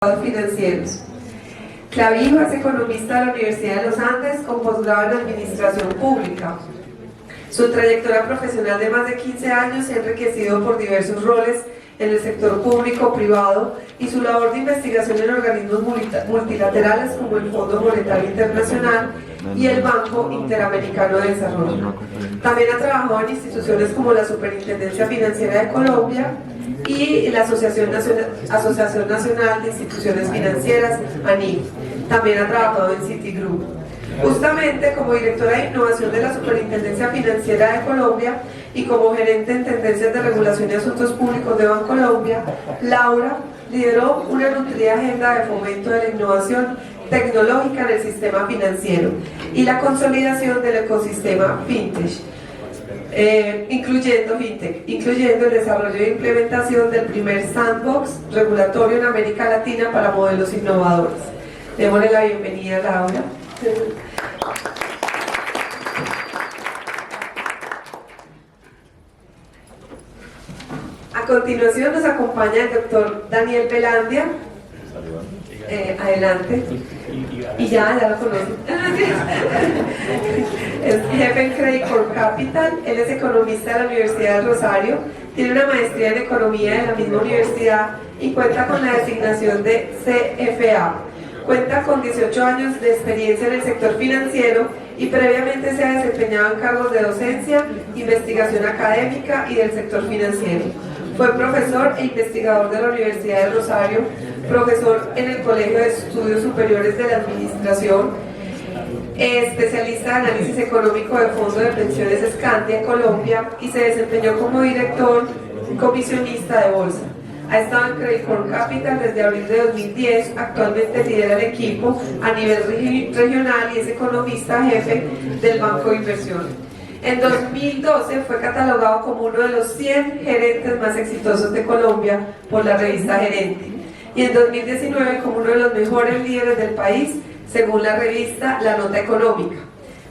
Financieros. Clavijo es economista de la Universidad de los Andes con posgrado en Administración Pública. Su trayectoria profesional de más de 15 años se ha enriquecido por diversos roles en el sector público, privado y su labor de investigación en organismos multilaterales como el Fondo Monetario Internacional y el Banco Interamericano de Desarrollo. También ha trabajado en instituciones como la Superintendencia Financiera de Colombia y la Asociación Nacional de Instituciones Financieras, ANIF. También ha trabajado en Citigroup. Justamente como directora de innovación de la Superintendencia Financiera de Colombia y como gerente en tendencias de regulación y asuntos públicos de Bancolombia, Laura lideró una nutrida agenda de fomento de la innovación tecnológica en el sistema financiero y la consolidación del ecosistema fintech, incluyendo el desarrollo e implementación del primer sandbox regulatorio en América Latina para modelos innovadores. Démosle la bienvenida a Laura. A continuación nos acompaña el doctor Daniel Velandia. Adelante. Y ya lo conocen. Es jefe en Credit Corp Capital. Él es economista de la Universidad del Rosario. Tiene una maestría en economía de la misma universidad y cuenta con la designación de CFA. Cuenta con 18 años de experiencia en el sector financiero y previamente se ha desempeñado en cargos de docencia, investigación académica y del sector financiero. Fue profesor e investigador de la Universidad del Rosario, profesor en el Colegio de Estudios Superiores de la Administración, especialista en análisis económico del Fondo de Pensiones Scandia en Colombia y se desempeñó como director comisionista de bolsa. Ha estado en Credit Corp Capital desde abril de 2010, actualmente lidera el equipo a nivel regional y es economista jefe del Banco de Inversión. En 2012 fue catalogado como uno de los 100 gerentes más exitosos de Colombia por la revista Gerente y en 2019 como uno de los mejores líderes del país según la revista La Nota Económica.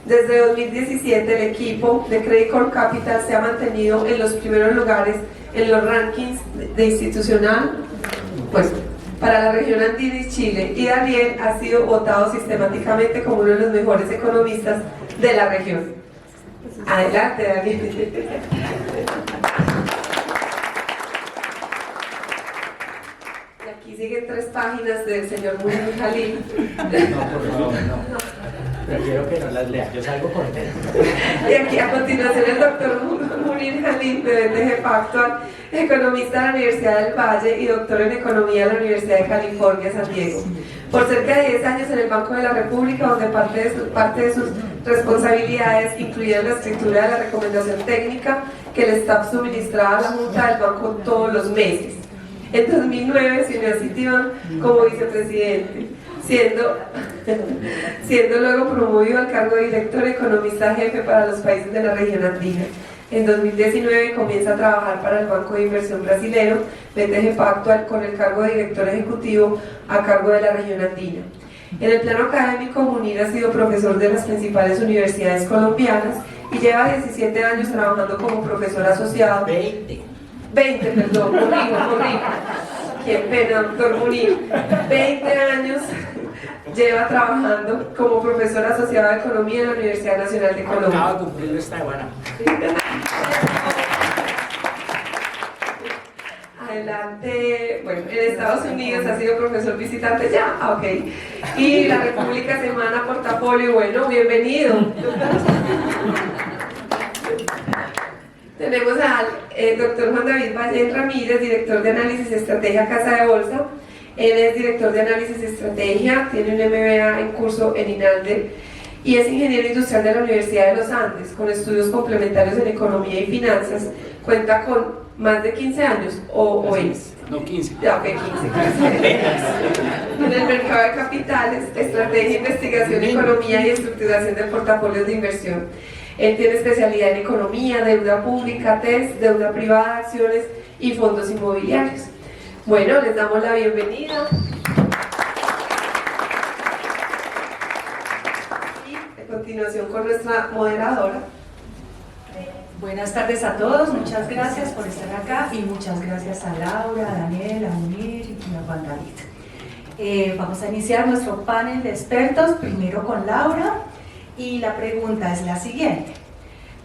Desde 2017 el equipo de Credit Corp Capital se ha mantenido en los primeros lugares en los rankings de institucional para la región andina y Chile, y Daniel ha sido votado sistemáticamente como uno de los mejores economistas de la región. Adelante, Daniel. Y aquí siguen 3 páginas del señor Munir Jalil. No, por favor, no. Prefiero que no las lea, yo salgo contento. Y aquí a continuación el doctor Munir Jalil, de BTG Pactual, economista de la Universidad del Valle y doctor en Economía de la Universidad de California, San Diego. Por cerca de 10 años en el Banco de la República, donde parte de sus responsabilidades incluían la escritura de la recomendación técnica que el staff suministraba a la Junta del Banco todos los meses. En 2009 se unió a Citibank como vicepresidente, siendo luego promovido al cargo de director economista jefe para los países de la región andina. En 2019 comienza a trabajar para el Banco de Inversión Brasilero, BTG Pactual, con el cargo de director ejecutivo a cargo de la región andina. En el plano académico, Munir ha sido profesor de las principales universidades colombianas y lleva 17 años trabajando como profesor asociado. 20, perdón, corrijo. Qué pena, doctor Munir. 20 años lleva trabajando como profesor asociado de Economía en la Universidad Nacional de Colombia. Acaba de cumplir esta semana. Adelante, bueno, en Estados Unidos ha sido profesor visitante ya, ok. Y la República Semana Portafolio, bueno, bienvenido. Tenemos al doctor Juan David Valle Ramírez, director de Análisis Estrategia Casa de Bolsa. Él es director de Análisis Estrategia, tiene un MBA en curso en INALDE y es ingeniero industrial de la Universidad de los Andes, con estudios complementarios en Economía y Finanzas. Cuenta con más de 15 años, o es. No, 15. Ya, ok, 15. En el mercado de capitales, estrategia, investigación, economía y estructuración de portafolios de inversión. Él tiene especialidad en economía, deuda pública, TES, deuda privada, acciones y fondos inmobiliarios. Bueno, les damos la bienvenida. Y a continuación con nuestra moderadora. Buenas tardes a todos, muchas gracias por estar acá y muchas gracias a Laura, a Daniel, a Munir y a Juan David. Vamos a iniciar nuestro panel de expertos, primero con Laura, y la pregunta es la siguiente.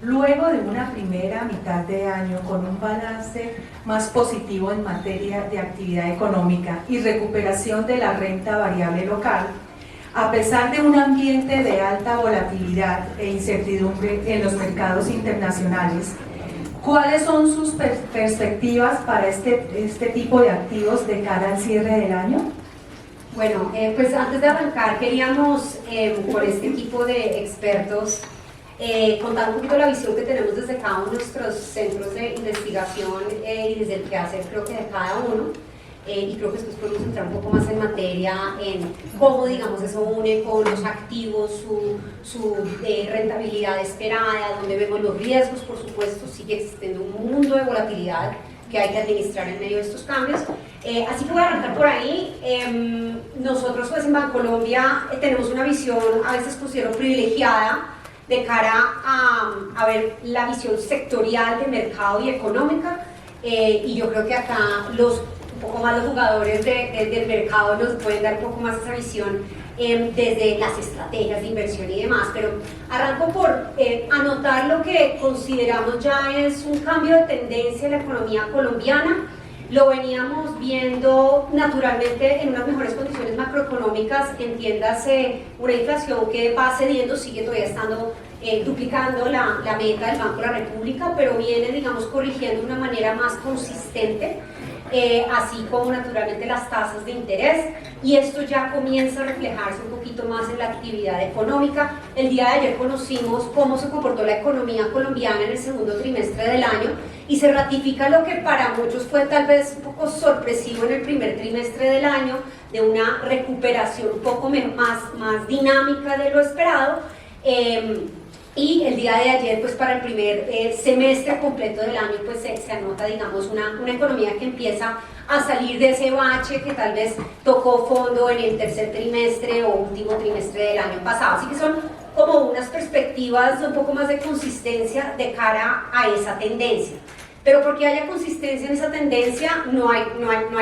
Luego de una primera mitad de año con un balance más positivo en materia de actividad económica y recuperación de la renta variable local, a pesar de un ambiente de alta volatilidad e incertidumbre en los mercados internacionales, ¿cuáles son sus perspectivas para este tipo de activos de cara al cierre del año? Bueno, pues antes de arrancar queríamos con este equipo de expertos contar un poquito la visión que tenemos desde cada uno de nuestros centros de investigación y desde el quehacer creo que de cada uno. Y creo que después podemos entrar un poco más en materia en cómo, digamos, eso une con los activos, su rentabilidad esperada, donde vemos los riesgos, por supuesto, sigue existiendo un mundo de volatilidad que hay que administrar en medio de estos cambios. Así que voy a arrancar por ahí. Nosotros pues en Bancolombia tenemos una visión, a veces considero privilegiada, de cara a ver la visión sectorial de mercado y económica, y yo creo que acá un poco más los jugadores del mercado nos pueden dar un poco más esa visión desde las estrategias de inversión y demás, pero arranco por anotar lo que consideramos ya es un cambio de tendencia en la economía colombiana. Lo veníamos viendo naturalmente en unas mejores condiciones macroeconómicas, entiéndase una inflación que va cediendo, sigue todavía estando duplicando la meta del Banco de la República, pero viene, digamos, corrigiendo de una manera más consistente, así como naturalmente las tasas de interés, y esto ya comienza a reflejarse un poquito más en la actividad económica. El día de ayer conocimos cómo se comportó la economía colombiana en el segundo trimestre del año, y se ratifica lo que para muchos fue tal vez un poco sorpresivo en el primer trimestre del año, de una recuperación un poco más dinámica de lo esperado. Y el día de ayer, pues para el primer semestre completo del año, pues se anota, digamos, una economía que empieza a salir de ese bache que tal vez tocó fondo en el tercer trimestre o último trimestre del año pasado. Así que son como unas perspectivas de un poco más de consistencia de cara a esa tendencia. Pero porque haya consistencia en esa tendencia, no hay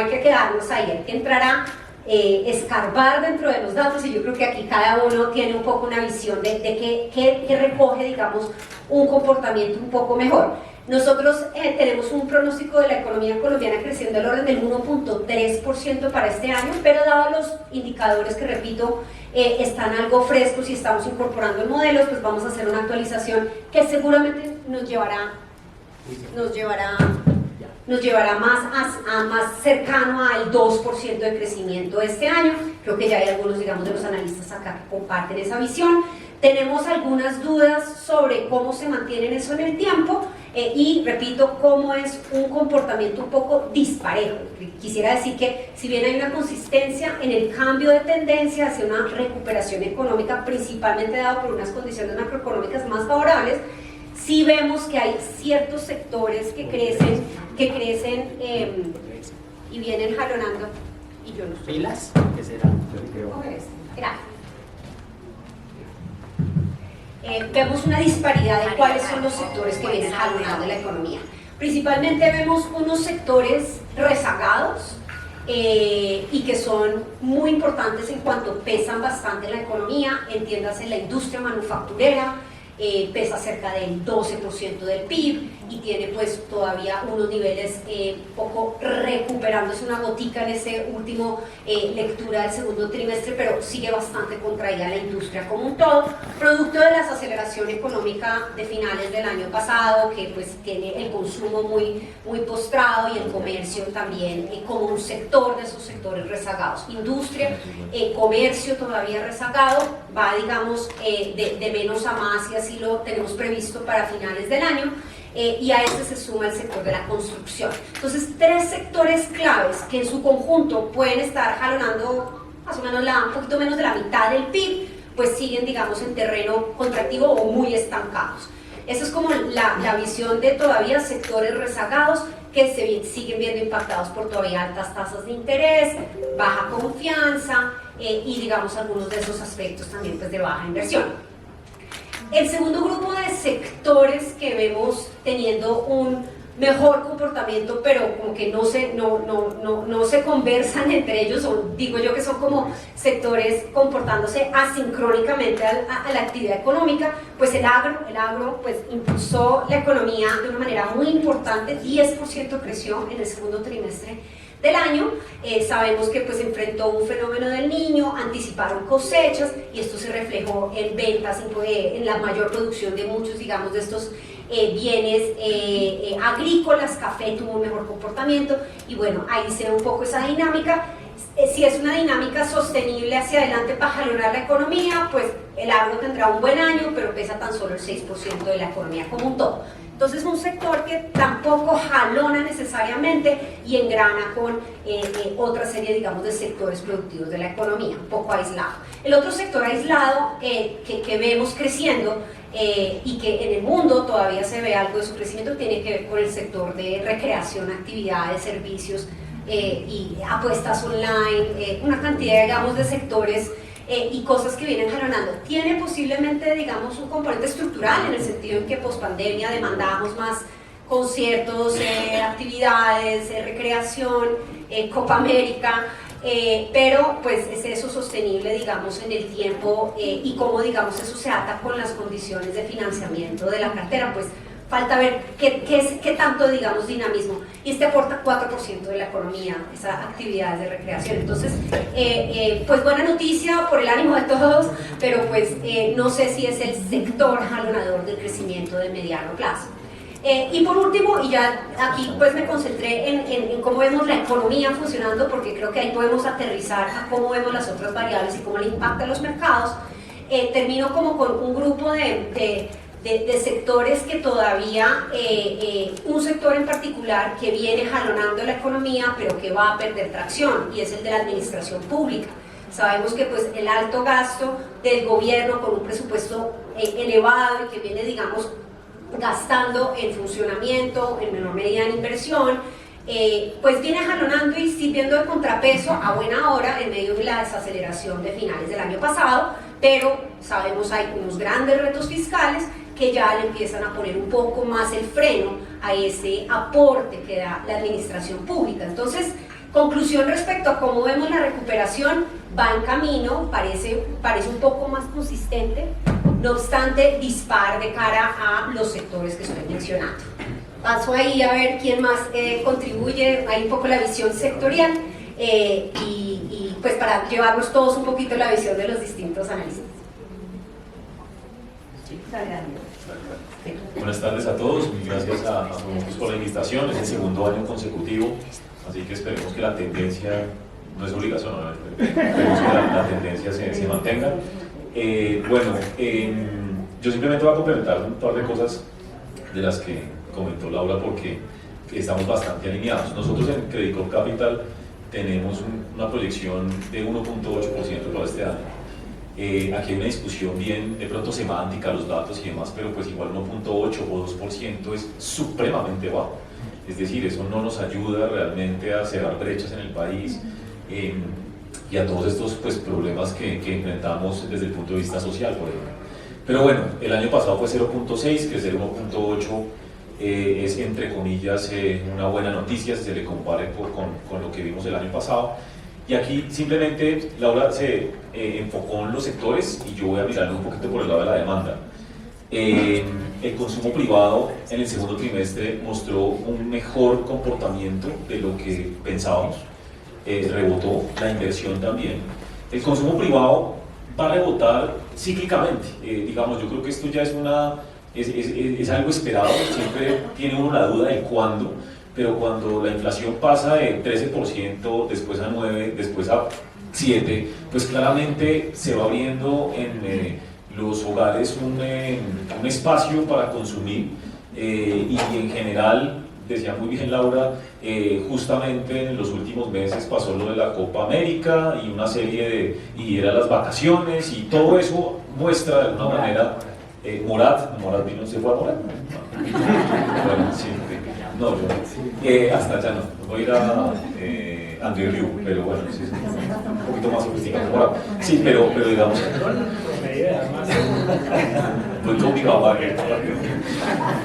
que quedarnos ahí, hay que entrar a escarbar dentro de los datos, y yo creo que aquí cada uno tiene un poco una visión de qué recoge, digamos, un comportamiento un poco mejor. Nosotros tenemos un pronóstico de la economía colombiana creciendo al orden del 1.3% para este año, pero dados los indicadores que, repito, están algo frescos y estamos incorporando modelos, pues vamos a hacer una actualización que seguramente nos llevará más cercano al 2% de crecimiento este año. Creo que ya hay algunos, digamos, de los analistas acá que comparten esa visión. Tenemos algunas dudas sobre cómo se mantiene eso en el tiempo, y repito, cómo es un comportamiento un poco disparejo. Quisiera decir que si bien hay una consistencia en el cambio de tendencia hacia una recuperación económica, principalmente dado por unas condiciones macroeconómicas más favorables, sí vemos que hay ciertos sectores que crecen y vienen jalonando, y yo no sé. ¿Pilas? ¿Qué será? Gracias. Vemos una disparidad de cuáles son los sectores que vienen jalonando la economía. Principalmente vemos unos sectores rezagados y que son muy importantes en cuanto pesan bastante en la economía, entiéndase la industria manufacturera. Pesa cerca del 12% del PIB y tiene pues todavía unos niveles poco recuperándose, una gotica en ese último lectura del segundo trimestre, pero sigue bastante contraída la industria como un todo, producto de la desaceleración económica de finales del año pasado, que pues tiene el consumo muy postrado y el comercio también como un sector de esos sectores rezagados. Industria, comercio todavía rezagado, va digamos de menos a más, y así lo tenemos previsto para finales del año, y a este se suma el sector de la construcción. Entonces, tres sectores claves que en su conjunto pueden estar jalonando más o menos un poquito menos de la mitad del PIB, pues siguen, digamos, en terreno contractivo o muy estancados. Eso es como la visión de todavía sectores rezagados que se siguen viendo impactados por todavía altas tasas de interés, baja confianza y, digamos, algunos de esos aspectos también pues de baja inversión. El segundo grupo de sectores que vemos teniendo un mejor comportamiento, pero como que no se conversan entre ellos, o digo yo que son como sectores comportándose asincrónicamente a la actividad económica. Pues el agro pues impulsó la economía de una manera muy importante, 10% creció en el segundo trimestre del año. Sabemos que pues enfrentó un fenómeno del Niño, anticiparon cosechas y esto se reflejó en ventas, en la mayor producción de muchos, digamos, de estos bienes agrícolas. Café tuvo un mejor comportamiento y bueno, ahí se ve un poco esa dinámica. Si es una dinámica sostenible hacia adelante para jalonar la economía, pues el agro tendrá un buen año, pero pesa tan solo el 6% de la economía como un todo. Entonces un sector que tampoco jalona necesariamente y engrana con otra serie, digamos, de sectores productivos de la economía, un poco aislado. El otro sector aislado que vemos creciendo y que en el mundo todavía se ve algo de su crecimiento tiene que ver con el sector de recreación, actividades, servicios y apuestas online, una cantidad, digamos, de sectores y cosas que vienen jalonando. Tiene posiblemente, digamos, un componente estructural en el sentido en que pospandemia demandamos más conciertos, actividades, recreación, Copa América, pero pues es eso sostenible, digamos, en el tiempo y cómo, digamos, eso se ata con las condiciones de financiamiento de la cartera. Pues falta ver qué tanto, digamos, dinamismo, y este aporta 4% de la economía, esas actividades de recreación. Entonces, pues buena noticia por el ánimo de todos, pero pues no sé si es el sector jalonador del crecimiento de mediano plazo. Y por último, y ya aquí pues me concentré en cómo vemos la economía funcionando, porque creo que ahí podemos aterrizar a cómo vemos las otras variables y cómo le impacta a los mercados. Termino como con un grupo de sectores que todavía, un sector en particular que viene jalonando la economía pero que va a perder tracción, y es el de la administración pública. Sabemos que pues el alto gasto del gobierno con un presupuesto elevado y que viene, digamos, gastando en funcionamiento, en menor medida en inversión, pues viene jalonando y sirviendo de contrapeso a buena hora en medio de la desaceleración de finales del año pasado, pero sabemos hay unos grandes retos fiscales que ya le empiezan a poner un poco más el freno a ese aporte que da la administración pública. Entonces, conclusión respecto a cómo vemos la recuperación: va en camino, parece un poco más consistente, no obstante dispar de cara a los sectores que estoy mencionando. Paso ahí a ver quién más contribuye, hay un poco la visión sectorial y pues para llevarnos todos un poquito la visión de los distintos analistas. Buenas tardes a todos, gracias a todos por la invitación. Es el segundo año consecutivo, así que esperemos que la tendencia, no es obligación, esperemos que la tendencia se mantenga. Yo simplemente voy a complementar un par de cosas de las que comentó Laura, porque estamos bastante alineados. Nosotros en Credit Corp Capital tenemos una proyección de 1.8% para este año. Aquí hay una discusión bien, de pronto semántica, los datos y demás, pero pues igual 1.8 o 2% es supremamente bajo. Es decir, eso no nos ayuda realmente a cerrar brechas en el país y a todos estos pues, problemas que enfrentamos desde el punto de vista social, por ejemplo. Pero bueno, el año pasado fue 0.6, crecer 1.8 es entre comillas una buena noticia si se le compare con lo que vimos el año pasado. Y aquí simplemente Laura se enfocó en los sectores y yo voy a mirarlo un poquito por el lado de la demanda. El consumo privado en el segundo trimestre mostró un mejor comportamiento de lo que pensábamos, rebotó, la inversión también. El consumo privado va a rebotar cíclicamente, digamos, yo creo que esto ya es algo esperado, siempre tiene uno la duda de cuándo, pero cuando la inflación pasa de 13%, después a 9%, después a 7%, pues claramente se va abriendo en los hogares un espacio para consumir y en general, decía muy bien Laura, justamente en los últimos meses pasó lo de la Copa América y una serie y eran las vacaciones y todo eso muestra de alguna manera Morat vino, ¿se fue a Morat? Bueno, sí, no, yo hasta allá no, voy a ir André Rieu, pero bueno, sí, es un poquito más sofisticado. Sí, pero digamos, muy complicado.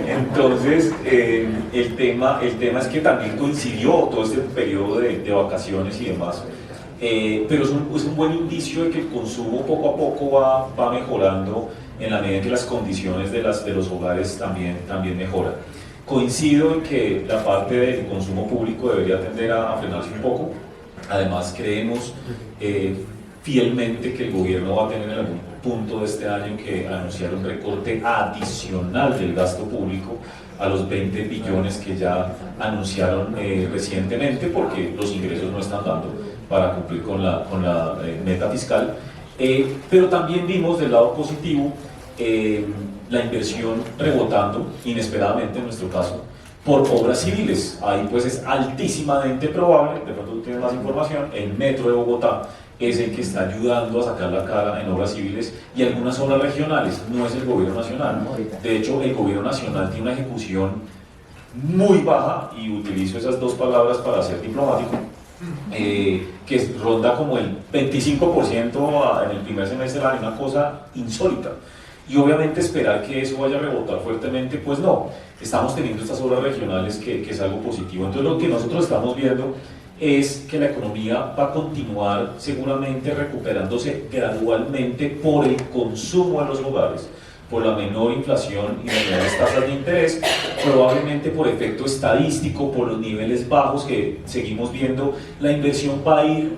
Entonces, el tema es que también coincidió todo este periodo de vacaciones y demás, pero es un buen indicio de que el consumo poco a poco va mejorando en la medida en que las condiciones de los hogares también mejoran. Coincido en que la parte del consumo público debería tender a frenarse un poco. Además, creemos fielmente que el gobierno va a tener en algún punto de este año que anunciar un recorte adicional del gasto público a los 20 billones que ya anunciaron recientemente, porque los ingresos no están dando para cumplir con la meta fiscal. Pero también vimos del lado positivo la inversión rebotando inesperadamente en nuestro caso por obras civiles. Ahí pues es altísimamente probable, de pronto tú tienes más información, el metro de Bogotá es el que está ayudando a sacar la cara en obras civiles y algunas obras regionales, no es el gobierno nacional. De hecho, el gobierno nacional tiene una ejecución muy baja, y utilizo esas dos palabras para ser diplomático, que ronda como el 25% en el primer semestre del año, una cosa insólita. Y obviamente esperar que eso vaya a rebotar fuertemente, pues no. Estamos teniendo estas obras regionales que es algo positivo. Entonces lo que nosotros estamos viendo es que la economía va a continuar seguramente recuperándose gradualmente por el consumo de los hogares, por la menor inflación y las menores tasas de interés, probablemente por efecto estadístico, por los niveles bajos que seguimos viendo. La inversión va a ir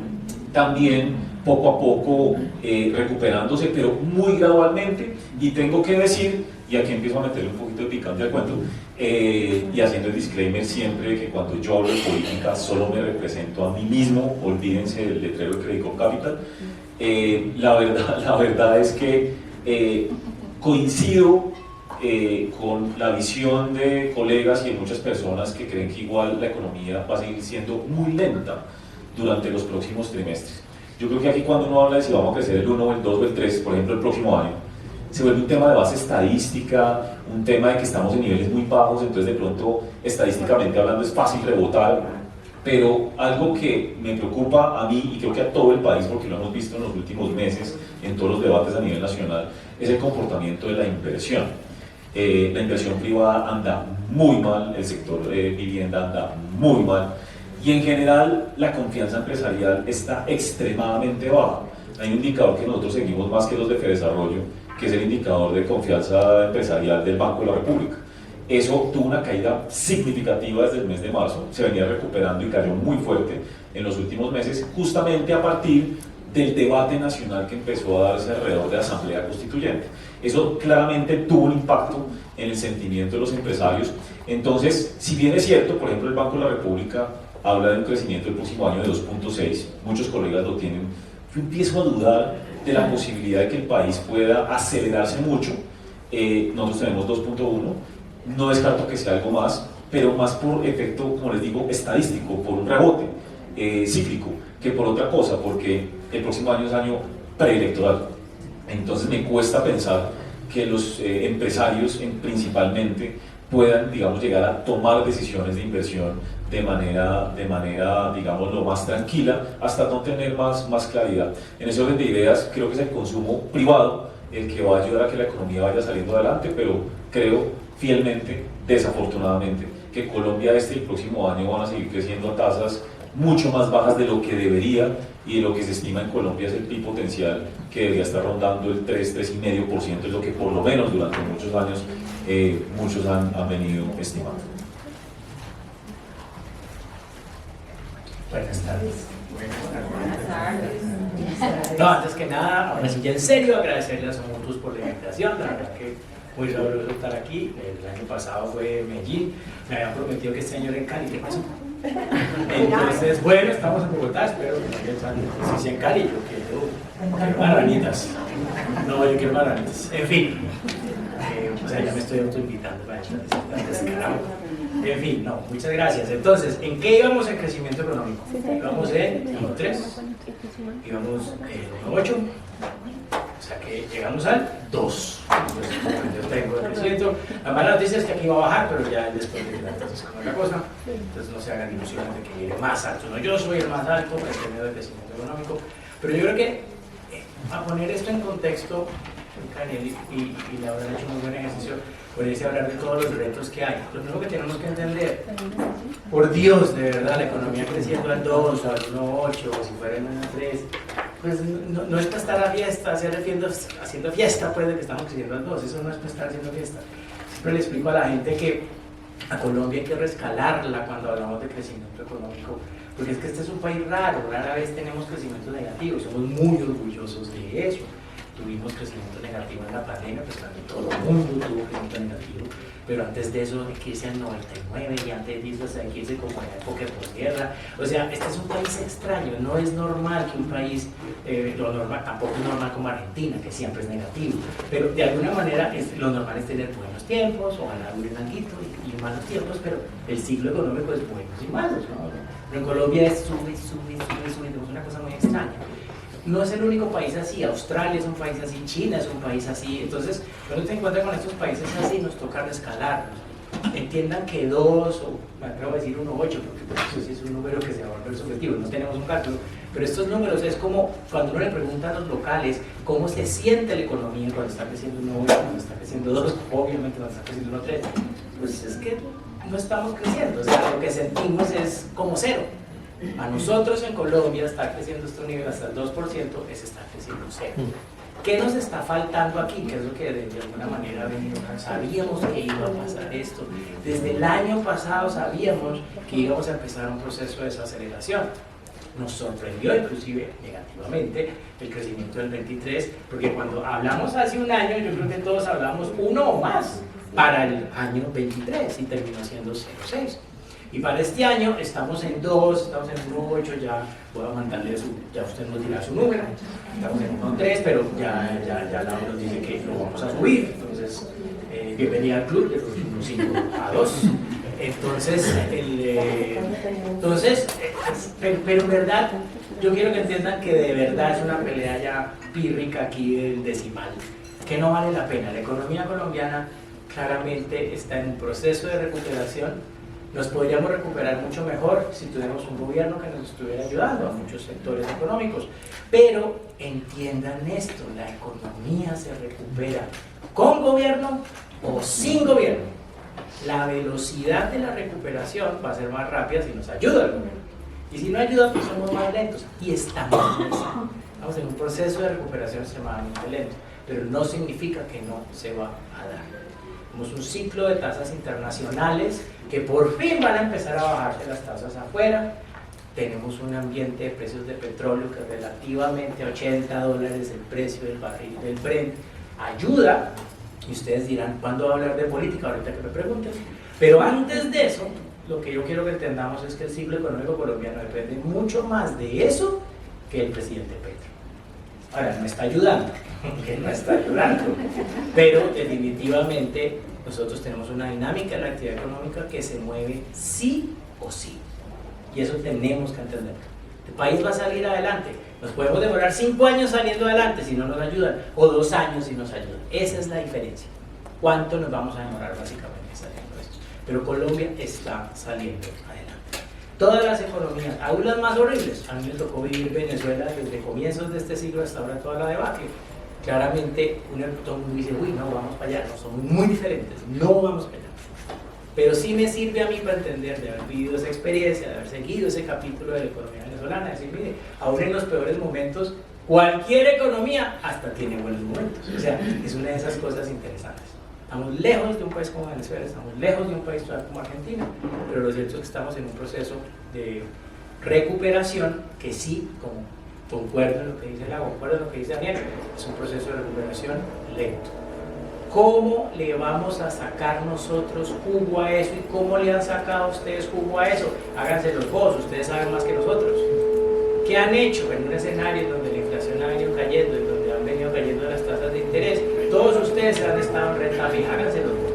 también poco a poco recuperándose, pero muy gradualmente. Y tengo que decir, y aquí empiezo a meterle un poquito de picante al cuento, y haciendo el disclaimer siempre que cuando yo hablo de política solo me represento a mí mismo, olvídense del letrero de Credit Corp Capital. La verdad es que coincido con la visión de colegas y de muchas personas que creen que igual la economía va a seguir siendo muy lenta durante los próximos trimestres. Yo creo que aquí cuando uno habla de si vamos a crecer el 1, el 2 o el 3, por ejemplo el próximo año, se vuelve un tema de base estadística, un tema de que estamos en niveles muy bajos, entonces de pronto estadísticamente hablando es fácil rebotar, pero algo que me preocupa a mí y creo que a todo el país, porque lo hemos visto en los últimos meses en todos los debates a nivel nacional, es el comportamiento de la inversión. La inversión privada anda muy mal, el sector vivienda anda muy mal, y en general la confianza empresarial está extremadamente baja. Hay un indicador que nosotros seguimos más que los de Fedesarrollo, que es el indicador de confianza empresarial del Banco de la República. Eso tuvo una caída significativa desde el mes de marzo, se venía recuperando y cayó muy fuerte en los últimos meses, justamente a partir del debate nacional que empezó a darse alrededor de la Asamblea Constituyente. Eso claramente tuvo un impacto en el sentimiento de los empresarios. Entonces, si bien es cierto, por ejemplo, el Banco de la República habla de un crecimiento el próximo año de 2.6, muchos colegas lo tienen, yo empiezo a dudar de la posibilidad de que el país pueda acelerarse mucho. Nosotros tenemos 2.1, no descarto que sea algo más, pero más por efecto, como les digo, estadístico, por un rebote cíclico, que por otra cosa, porque el próximo año es año preelectoral. Entonces me cuesta pensar que los empresarios principalmente puedan, digamos, llegar a tomar decisiones de inversión de manera digamos, lo más tranquila, hasta no tener más claridad. En ese orden de ideas, creo que es el consumo privado el que va a ayudar a que la economía vaya saliendo adelante, pero creo fielmente, desafortunadamente, que Colombia y el próximo año van a seguir creciendo a tasas mucho más bajas de lo que debería, y de lo que se estima en Colombia es el PIB potencial, que debería estar rondando el 3,5%, es lo que por lo menos durante muchos años muchos han venido estimando. Buenas tardes. Buenas tardes. No, antes que nada, ahora sí ya en serio, agradecerles a Mutus por la invitación. La verdad que muy sabroso estar aquí. El año pasado fue Medellín. Me habían prometido que este año era en Cali. ¿Qué pasó? Entonces, bueno, estamos en Bogotá. Espero que no si en Cali. Yo quiero marranitas. No, yo quiero marranitas. En fin. O sea, ya me estoy autoinvitando para esta descarado. En fin, no, muchas gracias. Entonces, ¿en qué íbamos en crecimiento económico? Íbamos en 1.3, íbamos en 1.8, O sea que llegamos al 2. Yo tengo el crecimiento. La mala noticia es que aquí va a bajar, pero ya después de la entonces como la cosa. Entonces no se hagan ilusiones de que llegue más alto. No, yo soy el más alto en términos de crecimiento económico. Pero yo creo que a poner esto en contexto, Daniel y Laura han hecho un muy buen ejercicio, ponerse a hablar de todos los retos que hay. Lo primero que tenemos que entender, por Dios, de verdad, la economía creciendo al 2, al 1,8, o si fuera en 1,3, pues no es para estar a fiesta, haciendo fiesta pues de que estamos creciendo al 2, eso no es para estar haciendo fiesta. Siempre le explico a la gente que a Colombia hay que rescalarla cuando hablamos de crecimiento económico, porque es que este es un país raro, rara vez tenemos crecimiento negativo, somos muy orgullosos de eso. Tuvimos crecimiento negativo en la pandemia, pues también todo el mundo tuvo crecimiento negativo, pero antes de eso hay que irse al 99 y antes de eso hay que irse como en la época de posguerra. O sea, este es un país extraño, no es normal que un país, tampoco es normal como Argentina, que siempre es negativo, pero de alguna manera lo normal es tener buenos tiempos, ojalá duren alguito y malos tiempos, pero el ciclo económico es buenos y malos, ¿no? Pero en Colombia es sube, es una cosa muy extraña. No es el único país así, Australia es un país así, China es un país así, entonces cuando te encuentras con estos países así nos toca rescalarlos. Entiendan que 2, o me atrevo a decir 1,8, porque pues eso sí es un número que se va a volver subjetivo, no tenemos un cálculo, pero estos números es como cuando uno le pregunta a los locales cómo se siente la economía cuando está creciendo 1,8, cuando está creciendo 2, obviamente cuando está creciendo 1,3, pues es que no estamos creciendo, o sea, lo que sentimos es como 0. A nosotros en Colombia está creciendo este nivel hasta el 2%, es estar creciendo 0. ¿Qué nos está faltando aquí? ¿Qué es lo que de alguna manera sabíamos que iba a pasar esto? Desde el año pasado sabíamos que íbamos a empezar un proceso de desaceleración. Nos sorprendió inclusive negativamente el crecimiento del 23, porque cuando hablamos hace un año, yo creo que todos hablamos 1 o más para el año 23 y terminó siendo 0,6. Y para este año estamos en 2, estamos en 1,8, ya voy a mandarle ya usted nos dirá su número, estamos en 1,3, pero ya Laura nos dice que lo vamos a subir, entonces bienvenida al club de los 1,5 a 2. Pero en verdad, yo quiero que entiendan que de verdad es una pelea ya pírrica aquí del decimal, que no vale la pena. La economía colombiana claramente está en un proceso de recuperación. Nos podríamos recuperar mucho mejor si tuviéramos un gobierno que nos estuviera ayudando a muchos sectores económicos. Pero entiendan esto, la economía se recupera con gobierno o sin gobierno. La velocidad de la recuperación va a ser más rápida si nos ayuda el gobierno. Y si no ayuda, pues somos más lentos. Y estamos en un proceso de recuperación extremadamente lento. Pero no significa que no se va a dar. Tenemos un ciclo de tasas internacionales que por fin van a empezar a bajarse las tasas afuera. Tenemos un ambiente de precios de petróleo que relativamente a $80 el precio del barril del Brent ayuda. Y ustedes dirán, ¿cuándo va a hablar de política? Ahorita que me pregunten. Pero antes de eso, lo que yo quiero que entendamos es que el ciclo económico colombiano depende mucho más de eso que el presidente Petro. Ahora, no está ayudando, que no está ayudando, pero definitivamente nosotros tenemos una dinámica en la actividad económica que se mueve sí o sí, y eso tenemos que entender. El país va a salir adelante, nos podemos demorar 5 años saliendo adelante si no nos ayudan, o 2 años si nos ayudan, esa es la diferencia. ¿Cuánto nos vamos a demorar básicamente saliendo de esto? Pero Colombia está saliendo adelante. Todas las economías, aún las más horribles, a mí me tocó vivir Venezuela desde comienzos de este siglo hasta ahora toda la debacle. Claramente, todo el mundo dice, uy, no, vamos para allá, no, somos muy diferentes, no vamos para allá. Pero sí me sirve a mí para entender, de haber vivido esa experiencia, de haber seguido ese capítulo de la economía venezolana, decir, mire, aún en los peores momentos, cualquier economía hasta tiene buenos momentos. O sea, es una de esas cosas interesantes. Estamos lejos de un país como Venezuela, estamos lejos de un país como Argentina, pero lo cierto es que estamos en un proceso de recuperación que sí, como concuerdo en lo que dice Laura, concuerdo en lo que dice Daniel, es un proceso de recuperación lento. ¿Cómo le vamos a sacar nosotros jugo a eso y cómo le han sacado ustedes jugo a eso? Háganse los vos, ustedes saben más que nosotros. ¿Qué han hecho en un escenario en donde la inflación ha venido cayendo, en donde han venido cayendo las tasas de interés? Todos ustedes han estado en renta fija, háganse los vos.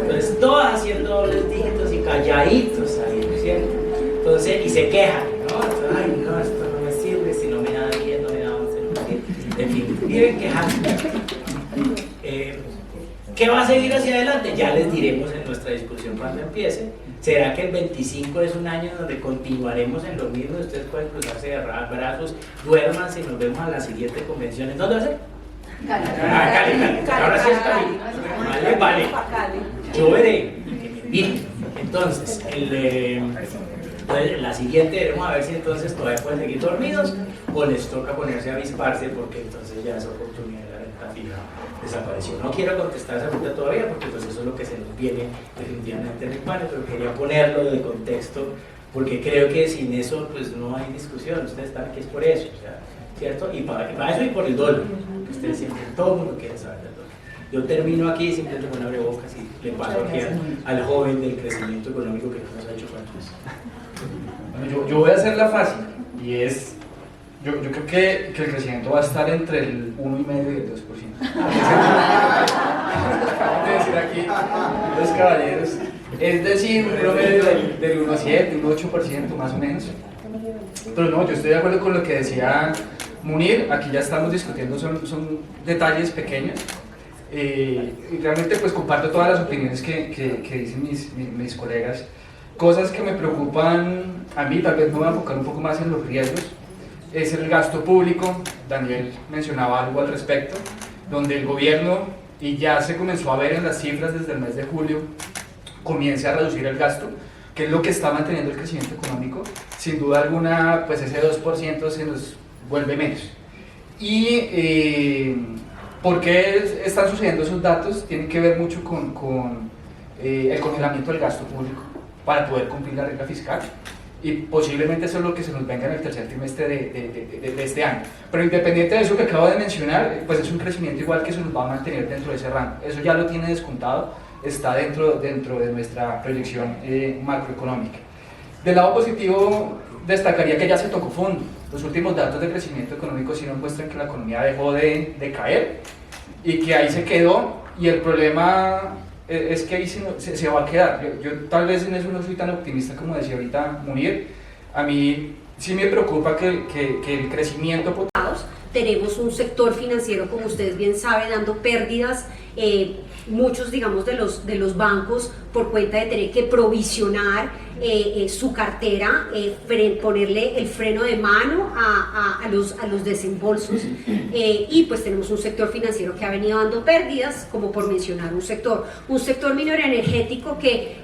Entonces, todos haciendo dobles dígitos y calladitos ahí, ¿cierto? Entonces, y se quejan, ¿no? Entonces, ay, no, esto no me sirve, si no me da bien, no me da 11, no me sirve. En fin, viven quejando. ¿Qué va a seguir hacia adelante? Ya les diremos en nuestra discusión cuando empiece. ¿Será que el 25 es un año donde continuaremos en lo mismo? Ustedes pueden cruzarse de brazos, duérmanse y nos vemos a la siguiente convención. ¿En dónde va a ser? Cali. Ahora sí es Cali. Vale. Yo veré. Entonces, la siguiente veremos a ver si entonces todavía pueden seguir dormidos o les toca ponerse a avisparse porque entonces ya esa oportunidad de la renta fija desapareció. No quiero contestar esa pregunta todavía porque pues eso es lo que se nos viene definitivamente en el panel, pero quería ponerlo de contexto porque creo que sin eso pues no hay discusión. Ustedes están aquí es por eso, o sea, ¿cierto? Y para eso y por el dólar, que ustedes siempre, todo el mundo quiere saber del dólar. Yo termino aquí simplemente con abrebocas y le paso aquí al joven del crecimiento económico que nos ha hecho cuentos. Bueno, yo voy a hacer la fácil y es, yo creo que el crecimiento va a estar entre el 1,5 y el 2%. Acabamos de decir aquí los caballeros, es decir, un promedio del 1,7, un 8% más o menos. Pero no, yo estoy de acuerdo con lo que decía Munir, aquí ya estamos discutiendo, son detalles pequeños. Y realmente pues comparto todas las opiniones que dicen mis colegas. Cosas que me preocupan a mí, tal vez me voy a enfocar un poco más en los riesgos, es el gasto público. Daniel mencionaba algo al respecto, donde el gobierno, y ya se comenzó a ver en las cifras desde el mes de julio, comience a reducir el gasto, que es lo que está manteniendo el crecimiento económico. Sin duda alguna, pues ese 2% se nos vuelve menos. Y ¿por qué están sucediendo esos datos? Tienen que ver mucho con el congelamiento del gasto público para poder cumplir la regla fiscal, y posiblemente eso es lo que se nos venga en el tercer trimestre de este año. Pero independiente de eso que acabo de mencionar, pues es un crecimiento igual que se nos va a mantener dentro de ese rango. Eso ya lo tiene descontado, está dentro de nuestra proyección macroeconómica. Del lado positivo, destacaría que ya se tocó fondo. Los últimos datos de crecimiento económico sí nos muestran que la economía dejó de caer y que ahí se quedó, y el problema es que ahí se va a quedar. Yo tal vez en eso no soy tan optimista como decía ahorita Munir. A mí sí me preocupa que el crecimiento... Tenemos un sector financiero, como ustedes bien saben, dando pérdidas. Muchos, digamos, de los bancos, por cuenta de tener que provisionar su cartera, ponerle el freno de mano a los desembolsos, y pues tenemos un sector financiero que ha venido dando pérdidas, como por mencionar un sector minero energético que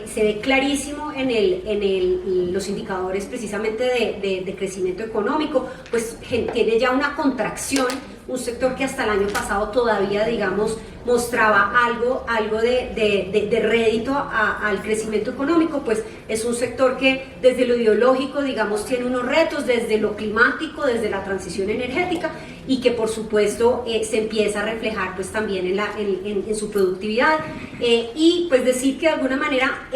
se ve clarísimo en los indicadores precisamente de crecimiento económico, pues tiene ya una contracción. Un sector que hasta el año pasado todavía, digamos, mostraba algo de rédito al crecimiento económico, pues es un sector que desde lo ideológico, digamos, tiene unos retos, desde lo climático, desde la transición energética, y que por supuesto se empieza a reflejar pues también en su productividad, y pues decir que de alguna manera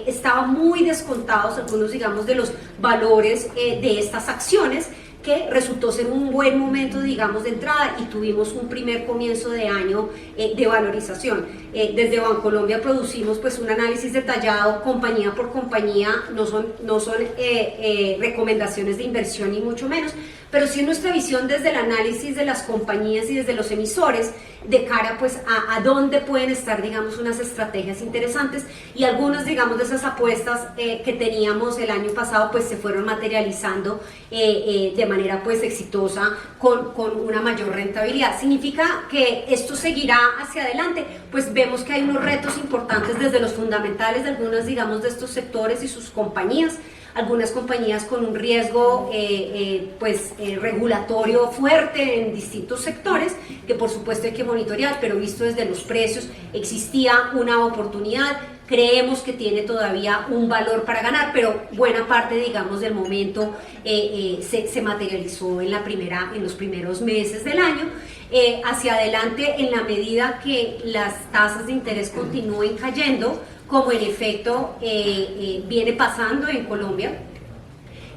estaban muy descontados algunos, digamos, de los valores de estas acciones, que resultó ser un buen momento, digamos, de entrada, y tuvimos un primer comienzo de año de valorización. Desde Bancolombia producimos pues un análisis detallado compañía por compañía, no son recomendaciones de inversión ni mucho menos, pero sí nuestra visión desde el análisis de las compañías y desde los emisores de cara pues a dónde pueden estar, digamos, unas estrategias interesantes, y algunas, digamos, de esas apuestas que teníamos el año pasado pues se fueron materializando de manera pues exitosa con una mayor rentabilidad. ¿Significa que esto seguirá hacia adelante? Pues vemos que hay unos retos importantes desde los fundamentales de algunas, digamos, de estos sectores y sus compañías. Algunas compañías con un riesgo regulatorio fuerte en distintos sectores, que por supuesto hay que monitorear, pero visto desde los precios existía una oportunidad. Creemos que tiene todavía un valor para ganar, pero buena parte, digamos, del momento se materializó en los primeros meses del año. Hacia adelante, en la medida que las tasas de interés continúen cayendo, como en efecto viene pasando en Colombia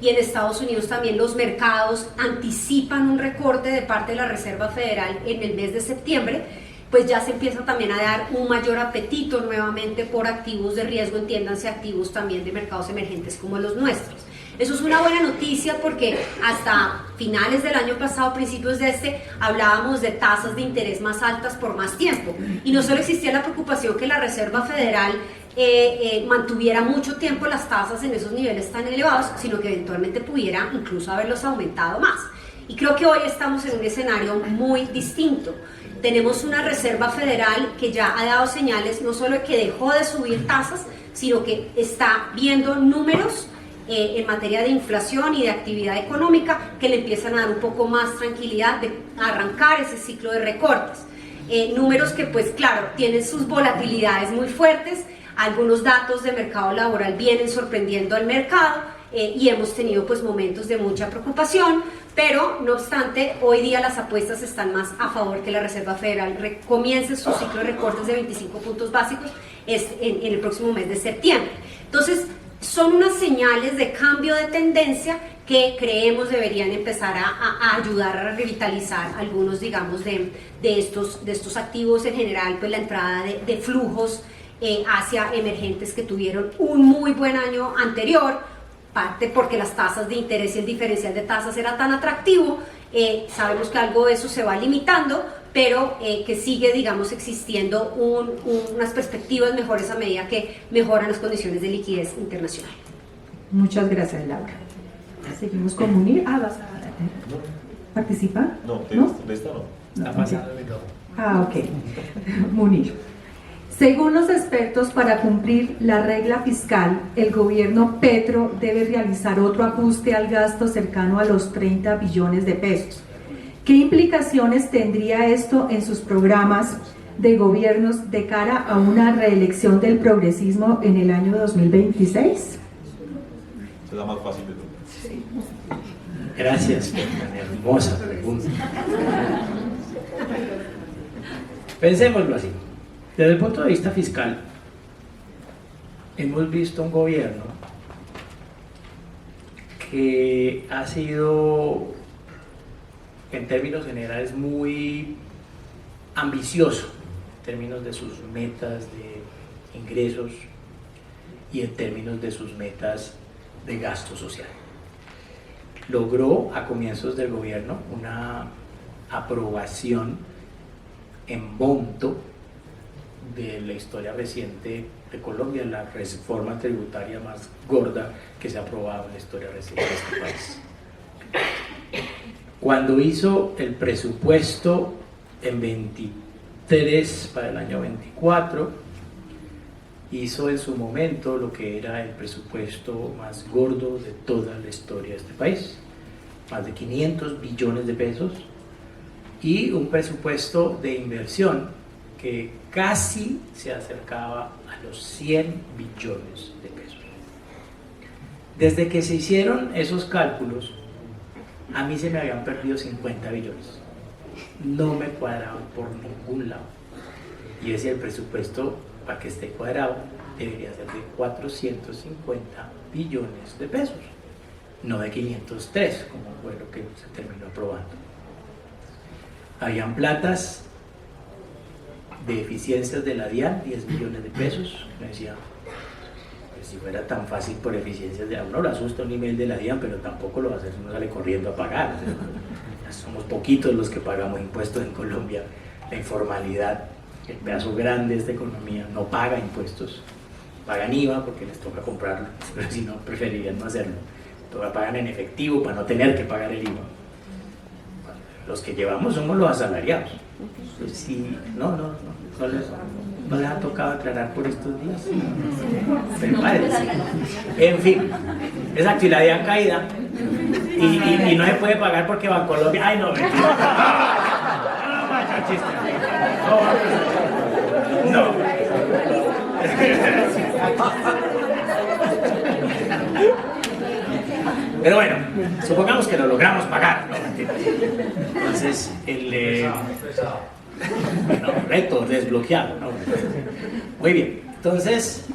y en Estados Unidos también, los mercados anticipan un recorte de parte de la Reserva Federal en el mes de septiembre, pues ya se empieza también a dar un mayor apetito nuevamente por activos de riesgo, entiéndanse activos también de mercados emergentes como los nuestros. Eso es una buena noticia porque hasta finales del año pasado, principios de hablábamos de tasas de interés más altas por más tiempo. Y no solo existía la preocupación que la Reserva Federal mantuviera mucho tiempo las tasas en esos niveles tan elevados, sino que eventualmente pudiera incluso haberlos aumentado más. Y creo que hoy estamos en un escenario muy distinto. Tenemos una Reserva Federal que ya ha dado señales no solo de que dejó de subir tasas, sino que está viendo números en materia de inflación y de actividad económica que le empiezan a dar un poco más tranquilidad de arrancar ese ciclo de recortes. Números que pues claro, tienen sus volatilidades muy fuertes, algunos datos de mercado laboral vienen sorprendiendo al mercado y hemos tenido pues momentos de mucha preocupación, pero no obstante hoy día las apuestas están más a favor que la Reserva Federal comience su ciclo de recortes de 25 puntos básicos en el próximo mes de septiembre. Entonces son unas señales de cambio de tendencia que creemos deberían empezar a ayudar a revitalizar algunos, digamos, de estos activos en general, pues la entrada de flujos hacia emergentes que tuvieron un muy buen año anterior, parte porque las tasas de interés y el diferencial de tasas era tan atractivo. Sabemos que algo de eso se va limitando, pero que sigue, digamos, existiendo unas perspectivas mejores a medida que mejoran las condiciones de liquidez internacional. Muchas gracias, Laura. Seguimos con Munir. ¿Vas a participar? No, de esta no. Está pasando el micrófono. Ok. Munir. Según los expertos, para cumplir la regla fiscal, el gobierno Petro debe realizar otro ajuste al gasto cercano a los 30 billones de pesos. ¿Qué implicaciones tendría esto en sus programas de gobiernos de cara a una reelección del progresismo en el año 2026? Es la más fácil de todo. Gracias por tan hermosa pregunta. Pensémoslo así. Desde el punto de vista fiscal, hemos visto un gobierno que ha sido, en términos generales, muy ambicioso en términos de sus metas de ingresos y en términos de sus metas de gasto social. Logró a comienzos del gobierno una aprobación en monto de la historia reciente de Colombia, la reforma tributaria más gorda que se ha aprobado en la historia reciente de este país. Cuando hizo el presupuesto en 23 para el año 24, hizo en su momento lo que era el presupuesto más gordo de toda la historia de este país, más de 500 billones de pesos, y un presupuesto de inversión que casi se acercaba a los 100 billones de pesos. Desde que se hicieron esos cálculos, a mí se me habían perdido 50 billones. No me cuadraban por ningún lado. Y ese el presupuesto, para que esté cuadrado, debería ser de 450 billones de pesos, no de 503, como fue lo que se terminó aprobando. Habían platas de eficiencias de la DIAN, 10 millones de pesos. Me decía, pues si fuera tan fácil por eficiencias de la uno, lo asusta un nivel de la DIAN, pero tampoco lo va a hacer si uno sale corriendo a pagar. O sea, somos poquitos los que pagamos impuestos en Colombia. La informalidad, el pedazo grande de esta economía, no paga impuestos, pagan IVA porque les toca comprarlo, pero si no, preferirían no hacerlo. Toca pagan en efectivo para no tener que pagar el IVA. Los que llevamos somos los asalariados. Pues sí, no les ha tocado aclarar por estos días. Prepárense. En fin, esa actividad caída y no se puede pagar porque Bancolombia. Ay, no, mentira. No. Pero bueno, supongamos que lo logramos pagar. No, mentira. Entonces, reto desbloqueado, ¿no? Muy bien, entonces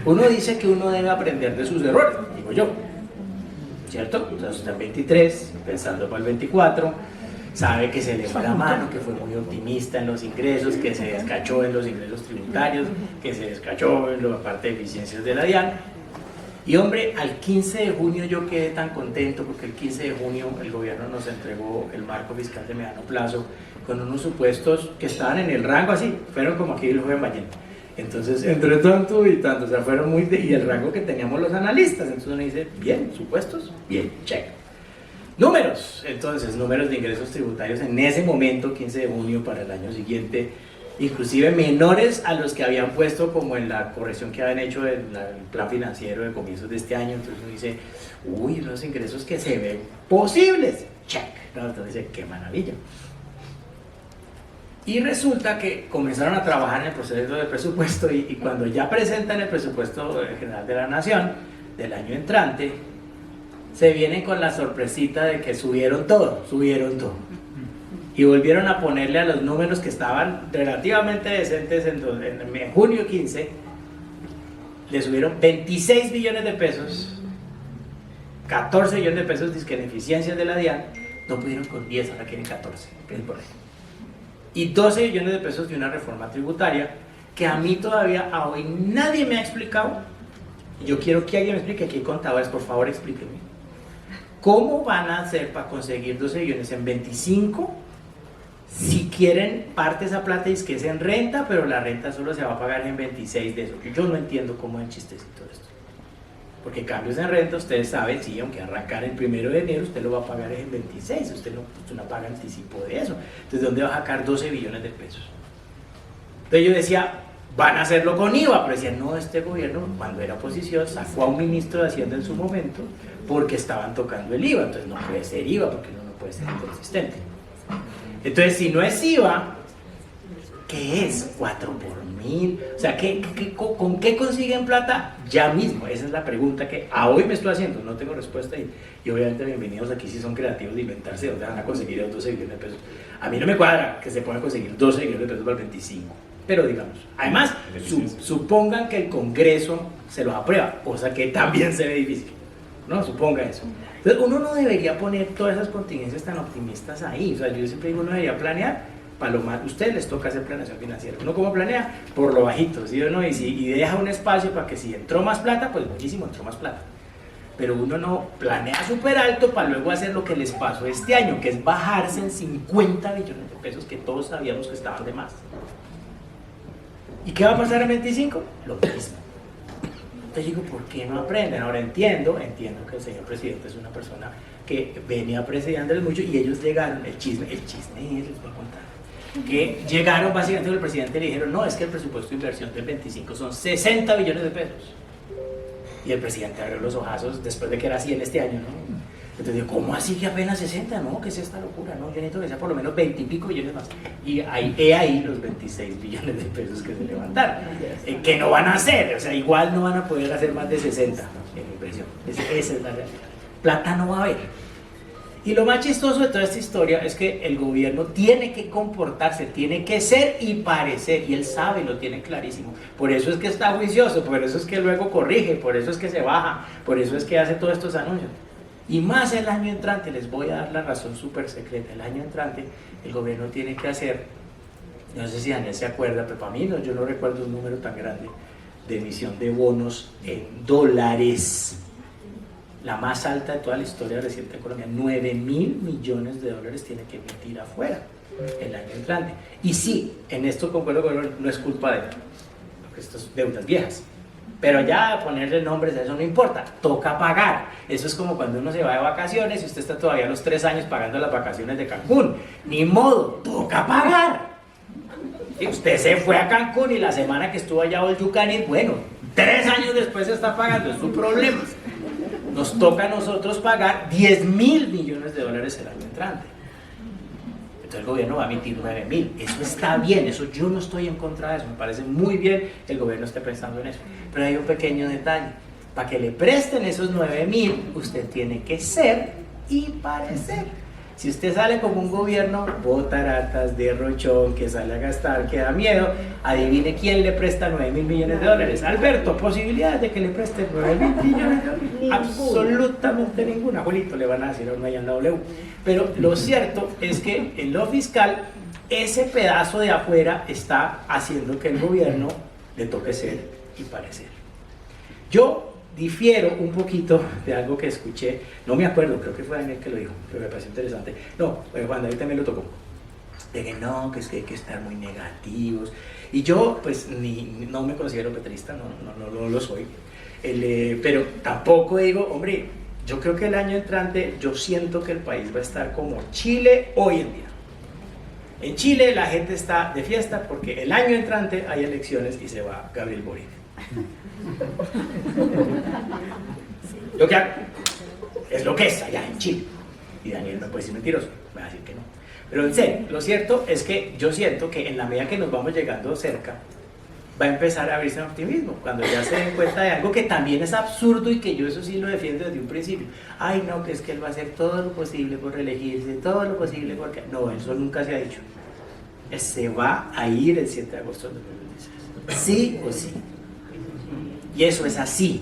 uno dice que uno debe aprender de sus errores, digo yo, ¿cierto? Entonces está en 23, pensando para el 24, sabe que se le fue la mano, que fue muy optimista en los ingresos, que se descachó en los ingresos tributarios, que se descachó en la parte de eficiencias de la DIAN, Y hombre, al 15 de junio yo quedé tan contento porque el 15 de junio el gobierno nos entregó el marco fiscal de mediano plazo con unos supuestos que estaban en el rango así, fueron como aquí el joven Ballén. Entonces, entre tanto y tanto, o sea, fueron muy y el rango que teníamos los analistas. Entonces uno dice, bien, supuestos, bien, check. Números, entonces, números de ingresos tributarios en ese momento, 15 de junio para el año siguiente, inclusive menores a los que habían puesto como en la corrección que habían hecho en el plan financiero de comienzos de este año. Entonces uno dice, uy, unos ingresos que se ven posibles, check. No, entonces dice, qué maravilla. Y resulta que comenzaron a trabajar en el proceso de presupuesto y cuando ya presentan el presupuesto general de la Nación del año entrante, se vienen con la sorpresita de que subieron todo. Y volvieron a ponerle a los números que estaban relativamente decentes en junio 15, le subieron 26 billones de pesos, 14 billones de pesos de ineficiencias de la DIAN, no pudieron con 10, ahora quieren 14, por ahí. Y 12 billones de pesos de una reforma tributaria que a mí todavía a hoy nadie me ha explicado. Yo quiero que alguien me explique, aquí hay contadores, por favor explíquenme. ¿Cómo van a hacer para conseguir 12 billones en 25 si quieren parte de esa plata y es que es en renta, pero la renta solo se va a pagar en 26 de eso? Yo no entiendo cómo es el chistecito de esto. Porque cambios en renta, ustedes saben, sí, aunque arrancar el 1 de enero, usted lo va a pagar en 26, usted no paga anticipo de eso. Entonces, ¿de dónde va a sacar 12 billones de pesos? Entonces yo decía, van a hacerlo con IVA, pero decía, no, este gobierno, cuando era oposición, sacó a un ministro de Hacienda en su momento, porque estaban tocando el IVA, entonces no puede ser IVA, porque uno no puede ser inconsistente. Entonces, si no es IVA, ¿qué es? 4 por 1000, o sea, ¿con qué consiguen plata? Ya mismo, esa es la pregunta que a hoy me estoy haciendo, no tengo respuesta y obviamente bienvenidos aquí si son creativos de inventarse dónde van a conseguir los 12 billones de pesos. A mí no me cuadra que se puedan conseguir 12 billones de pesos para el 25, pero digamos, además, supongan que el Congreso se los aprueba, cosa que también se ve difícil, ¿no? Suponga eso. Entonces, uno no debería poner todas esas contingencias tan optimistas ahí, o sea, yo siempre digo, uno debería planear para lo más, a ustedes les toca hacer planeación financiera. Uno como planea, por lo bajito, ¿sí o no? Y deja un espacio para que si entró más plata, pues buenísimo, entró más plata. Pero uno no planea súper alto para luego hacer lo que les pasó este año, que es bajarse en 50 billones de pesos que todos sabíamos que estaban de más. ¿Y qué va a pasar en 25? Lo mismo. Entonces digo, ¿por qué no aprenden? Ahora entiendo que el señor presidente es una persona que venía presidiéndoles mucho y ellos llegaron, el chisme les voy a contar. Que llegaron básicamente el presidente le dijeron, no, es que el presupuesto de inversión del 25 son 60 billones de pesos. Y el presidente abrió los ojazos después de que era así en este año, ¿no? Entonces digo, ¿cómo así que apenas 60? No, ¿qué es esta locura? No, yo necesito que sea por lo menos 20 y pico billones más. Y ahí los 26 billones de pesos que se levantaron. Que no van a hacer, o sea, igual no van a poder hacer más de 60 en inversión. Esa es la realidad. Plata no va a haber. Y lo más chistoso de toda esta historia es que el gobierno tiene que comportarse, tiene que ser y parecer, y él sabe, lo tiene clarísimo. Por eso es que está juicioso, por eso es que luego corrige, por eso es que se baja, por eso es que hace todos estos anuncios. Y más el año entrante, les voy a dar la razón súper secreta, el año entrante el gobierno tiene que hacer, no sé si Daniel se acuerda, pero para mí no, yo no recuerdo un número tan grande de emisión de bonos en dólares. La más alta de toda la historia reciente de Colombia, 9.000 millones de dólares tiene que emitir afuera el año entrante. Y sí, en esto concuerdo con él, no es culpa de él, porque estas deudas viejas. Pero ya ponerle nombres a eso no importa, toca pagar. Eso es como cuando uno se va de vacaciones y usted está todavía a los 3 años pagando las vacaciones de Cancún. Ni modo, toca pagar. Y usted se fue a Cancún y la semana que estuvo allá all you can eat, bueno, 3 años después se está pagando, es su problema. Nos toca a nosotros pagar 10.000 millones de dólares el año entrante. Entonces el gobierno va a emitir 9.000. Eso está bien, eso yo no estoy en contra de eso. Me parece muy bien que el gobierno esté pensando en eso. Pero hay un pequeño detalle. Para que le presten esos 9.000, usted tiene que ser y parecer. Si usted sale como un gobierno botaratas, derrochón, que sale a gastar, que da miedo, adivine quién le presta 9.000 millones de dólares. Alberto, posibilidades de que le presten 9.000 millones de dólares. Absolutamente ninguna. Julito, le van a decir a uno allá en la W. Pero lo cierto es que en lo fiscal, ese pedazo de afuera está haciendo que el gobierno le toque ser y parecer. Yo difiero un poquito de algo que escuché, no me acuerdo, creo que fue Daniel que lo dijo, pero me pareció interesante. No, Juan David también lo tocó. De que no, que es que hay que estar muy negativos. Y yo, pues, no me considero petrista, no lo soy. Pero tampoco digo, hombre, yo creo que el año entrante, yo siento que el país va a estar como Chile hoy en día. En Chile la gente está de fiesta porque el año entrante hay elecciones y se va Gabriel Boric. Lo que hago es lo que es allá en Chile. Y Daniel me puede decir mentiroso, me va a decir que no. Pero en serio, lo cierto es que yo siento que en la medida que nos vamos llegando cerca, va a empezar a abrirse el optimismo, cuando ya se den cuenta de algo que también es absurdo y que yo eso sí lo defiendo desde un principio. Ay, no, que es que él va a hacer todo lo posible por reelegirse, todo lo posible porque... No, eso nunca se ha dicho. Se va a ir el 7 de agosto de 2016. Sí o sí. Y eso es así.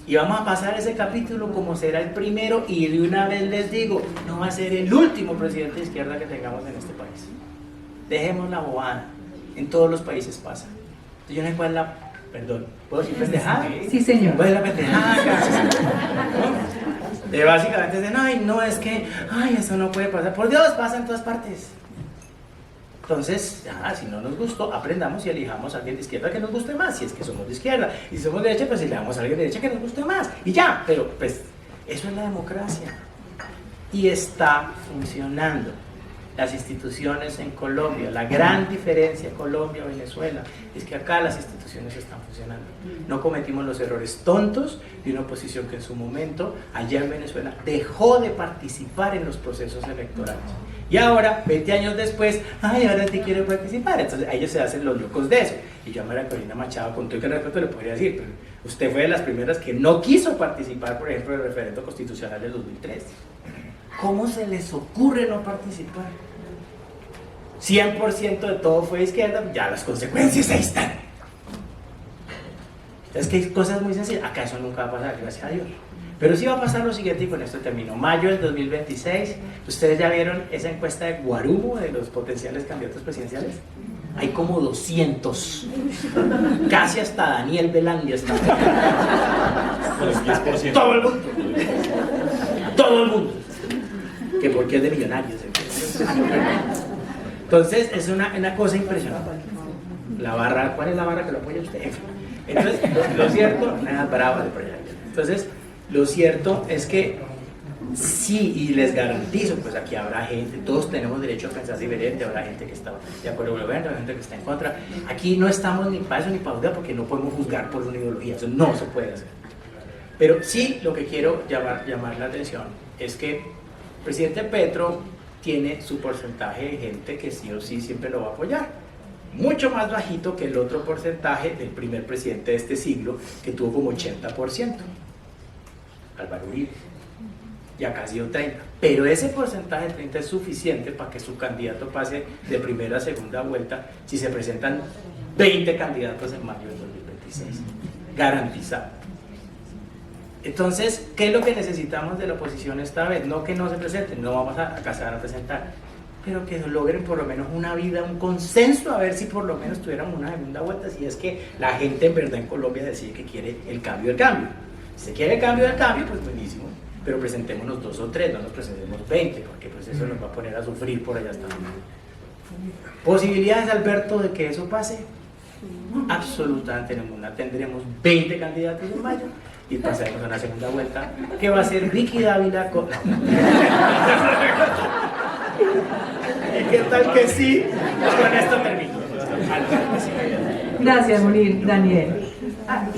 Y vamos a pasar ese capítulo como será el primero, y de una vez les digo, no va a ser el último presidente de izquierda que tengamos en este país. Dejemos la bobada. En todos los países pasa. Entonces, yo no sé cuál es la... Perdón, ¿puedo decir pendejada? Sí, señor. ¿Cuál es la pendejada? ¿No? Básicamente dicen, ay, no, es que, ay, eso no puede pasar. Por Dios, pasa en todas partes. Entonces, si no nos gustó, aprendamos y elijamos a alguien de izquierda que nos guste más, si es que somos de izquierda. Y si somos de derecha, pues elegamos a alguien de derecha que nos guste más. Y ya, pero pues eso es la democracia. Y está funcionando. Las instituciones en Colombia, la gran diferencia Colombia-Venezuela es que acá las instituciones están funcionando. No cometimos los errores tontos de una oposición que en su momento, allá en Venezuela, dejó de participar en los procesos electorales. Y ahora, 20 años después, ay, ahora sí quiero participar. Entonces ellos se hacen los locos de eso. Y yo a María Corina Machado, con todo el respeto, le podría decir, pero usted fue de las primeras que no quiso participar, por ejemplo, en el referendo constitucional del 2003. ¿Cómo se les ocurre no participar? 100% de todo fue izquierda, ya las consecuencias ahí están. Es que hay cosas muy sencillas. Acá eso nunca va a pasar, gracias a Dios. Pero sí va a pasar lo siguiente, y con esto termino. Mayo del 2026, ¿ustedes ya vieron esa encuesta de Guarumo de los potenciales candidatos presidenciales? Hay como 200. Casi hasta Daniel Belandia está. Todo el mundo. Todo el mundo. Que porque es de millonarios. Entonces, es una cosa impresionante. La barra, ¿cuál es la barra que lo apoya usted? Entonces, lo cierto, nada brava de proyecto. Entonces, lo cierto es que sí, y les garantizo, pues aquí habrá gente, todos tenemos derecho a pensar diferente, habrá gente que está de acuerdo con el gobierno, habrá gente que está en contra. Aquí no estamos ni para eso ni para duda, porque no podemos juzgar por una ideología, eso no se puede hacer. Pero sí, lo que quiero llamar la atención es que el presidente Petro tiene su porcentaje de gente que sí o sí siempre lo va a apoyar, mucho más bajito que el otro porcentaje del primer presidente de este siglo, que tuvo como 80%, Álvaro Uribe, y acá ha sido 30%, pero ese porcentaje de 30% es suficiente para que su candidato pase de primera a segunda vuelta si se presentan 20 candidatos en mayo de 2026, garantizado. Entonces, ¿qué es lo que necesitamos de la oposición esta vez? No que no se presenten, no vamos a casar a presentar, pero que logren por lo menos una vida, un consenso, a ver si por lo menos tuviéramos una segunda vuelta, si es que la gente en verdad en Colombia decide que quiere el cambio del cambio. Si se quiere el cambio del cambio, pues buenísimo, pero presentémonos 2 o 3, no nos presentemos 20, porque pues eso nos va a poner a sufrir por allá hasta el final. ¿Posibilidades, Alberto, de que eso pase? Absolutamente ninguna. Tendremos 20 candidatos en mayo y pasaremos a una segunda vuelta que va a ser Vicky Dávila con... ¿Y qué tal que sí? Con esto termino. Gracias, Munir. Daniel.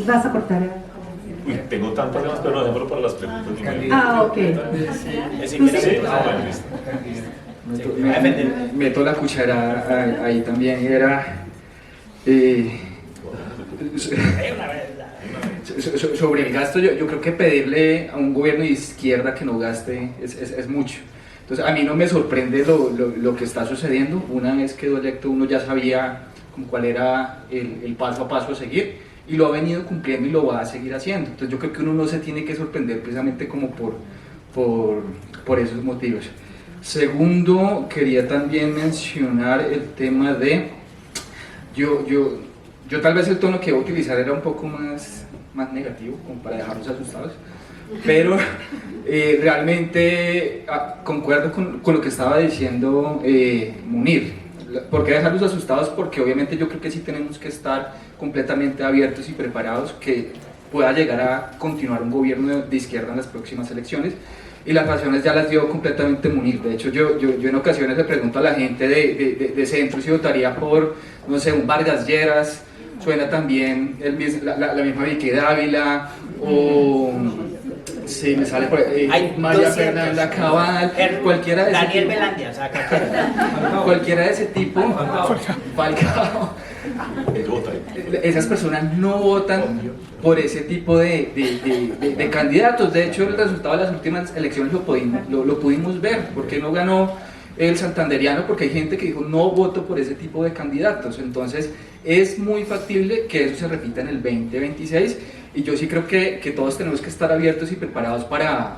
¿Vas a cortar? Uy, tengo tantos temas, pero no, déjamelo para las preguntas. Ok. Es Bueno, listo. Meto la cuchara ahí también, y era sobre el gasto. Yo creo que pedirle a un gobierno de izquierda que no gaste es mucho. Entonces, a mí no me sorprende lo que está sucediendo. Una vez quedó electo, uno ya sabía cuál era el paso a paso a seguir, y lo ha venido cumpliendo y lo va a seguir haciendo. Entonces, yo creo que uno no se tiene que sorprender precisamente como por esos motivos. Segundo, quería también mencionar el tema de... Yo tal vez el tono que voy a utilizar era un poco más más negativo, como para dejarnos asustados. Pero realmente concuerdo con lo que estaba diciendo Munir. ¿Por qué dejarlos asustados? Porque obviamente yo creo que sí tenemos que estar completamente abiertos y preparados que pueda llegar a continuar un gobierno de izquierda en las próximas elecciones. Y las razones ya las dio completamente Munir. De hecho, yo en ocasiones le pregunto a la gente de centro si votaría por, no sé, un Vargas Lleras, suena también la misma Vicky Dávila, o sí, me sale por ahí, María 200. Fernanda Cabal, cualquiera de ese Daniel tipo. Belandia, o sea, cualquiera. Cualquiera de ese tipo, Falcao. Esas personas no votan por ese tipo de candidatos. De hecho, el resultado de las últimas elecciones lo pudimos ver. ¿Por qué no ganó el santanderiano? Porque hay gente que dijo no voto por ese tipo de candidatos. Entonces es muy factible que eso se repita en el 2026, y yo sí creo que todos tenemos que estar abiertos y preparados para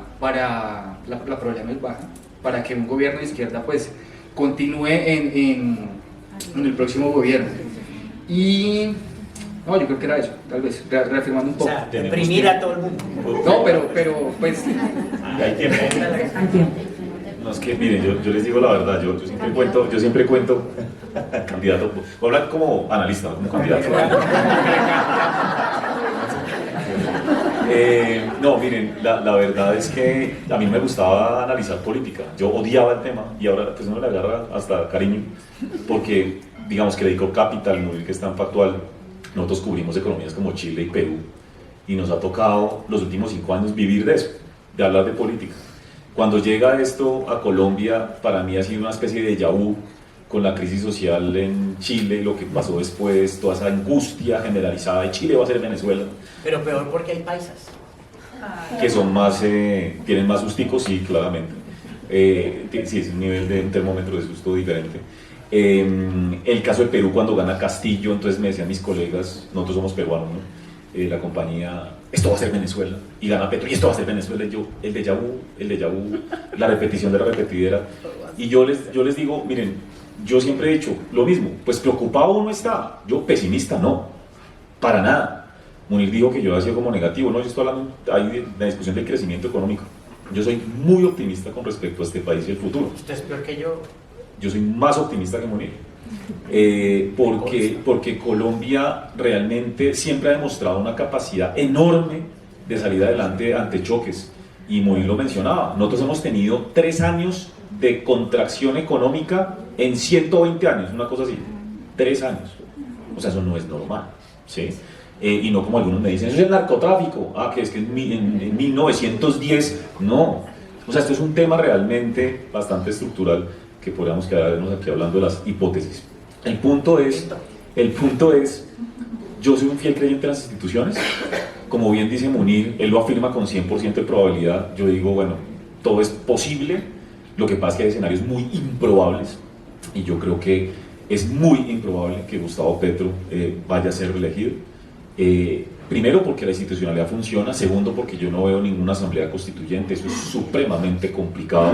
la probabilidad más baja, para que un gobierno de izquierda pues continúe en el próximo gobierno. Y no, yo creo que era eso, tal vez, reafirmando un O poco. sea, deprimir a todo el mundo. No, pero pues... Hay tiempo. No, es que miren, yo les digo la verdad, yo siempre cuento, candidato, voy a hablar como analista, no como candidato. No, miren, la verdad es que a mí me gustaba analizar política, yo odiaba el tema y ahora pues uno le agarra hasta cariño, porque digamos que dedicó Capital, que es tan factual, nosotros cubrimos economías como Chile y Perú, y nos ha tocado los últimos 5 años vivir de eso, de hablar de política. Cuando llega esto a Colombia, para mí ha sido una especie de déjà vu con la crisis social en Chile, lo que pasó después, toda esa angustia generalizada de Chile va a ser Venezuela. Pero peor porque hay paisas. Que son más, tienen más susticos, sí, claramente. Sí, es un nivel de un termómetro de susto diferente. El caso de Perú, cuando gana Castillo, entonces me decían mis colegas, nosotros somos peruanos, ¿no? La compañía, esto va a ser Venezuela, y gana Petro, y esto va a ser Venezuela, y yo, el déjà vu, la repetición de la repetidera. Y yo les digo, miren, yo siempre he dicho lo mismo, pues preocupado uno está, yo pesimista no, para nada. Munir dijo que yo había sido como negativo, no, yo estoy hablando ahí de la discusión del crecimiento económico. Yo soy muy optimista con respecto a este país y el futuro. Usted es peor que yo. Yo soy más optimista que Munir, porque Colombia realmente siempre ha demostrado una capacidad enorme de salir adelante ante choques, y Munir lo mencionaba, nosotros hemos tenido 3 años de contracción económica en 120 años, una cosa así, 3 años, o sea, eso no es normal, ¿sí? Y no como algunos me dicen, eso es el narcotráfico, que es que en 1910, no, o sea, esto es un tema realmente bastante estructural que podríamos quedarnos aquí hablando de las hipótesis. El punto es, yo soy un fiel creyente de las instituciones, como bien dice Munir, él lo afirma con 100% de probabilidad, yo digo, bueno, todo es posible, lo que pasa es que hay escenarios muy improbables, y yo creo que es muy improbable que Gustavo Petro vaya a ser reelegido. Primero porque la institucionalidad funciona, segundo porque yo no veo ninguna asamblea constituyente, eso es supremamente complicado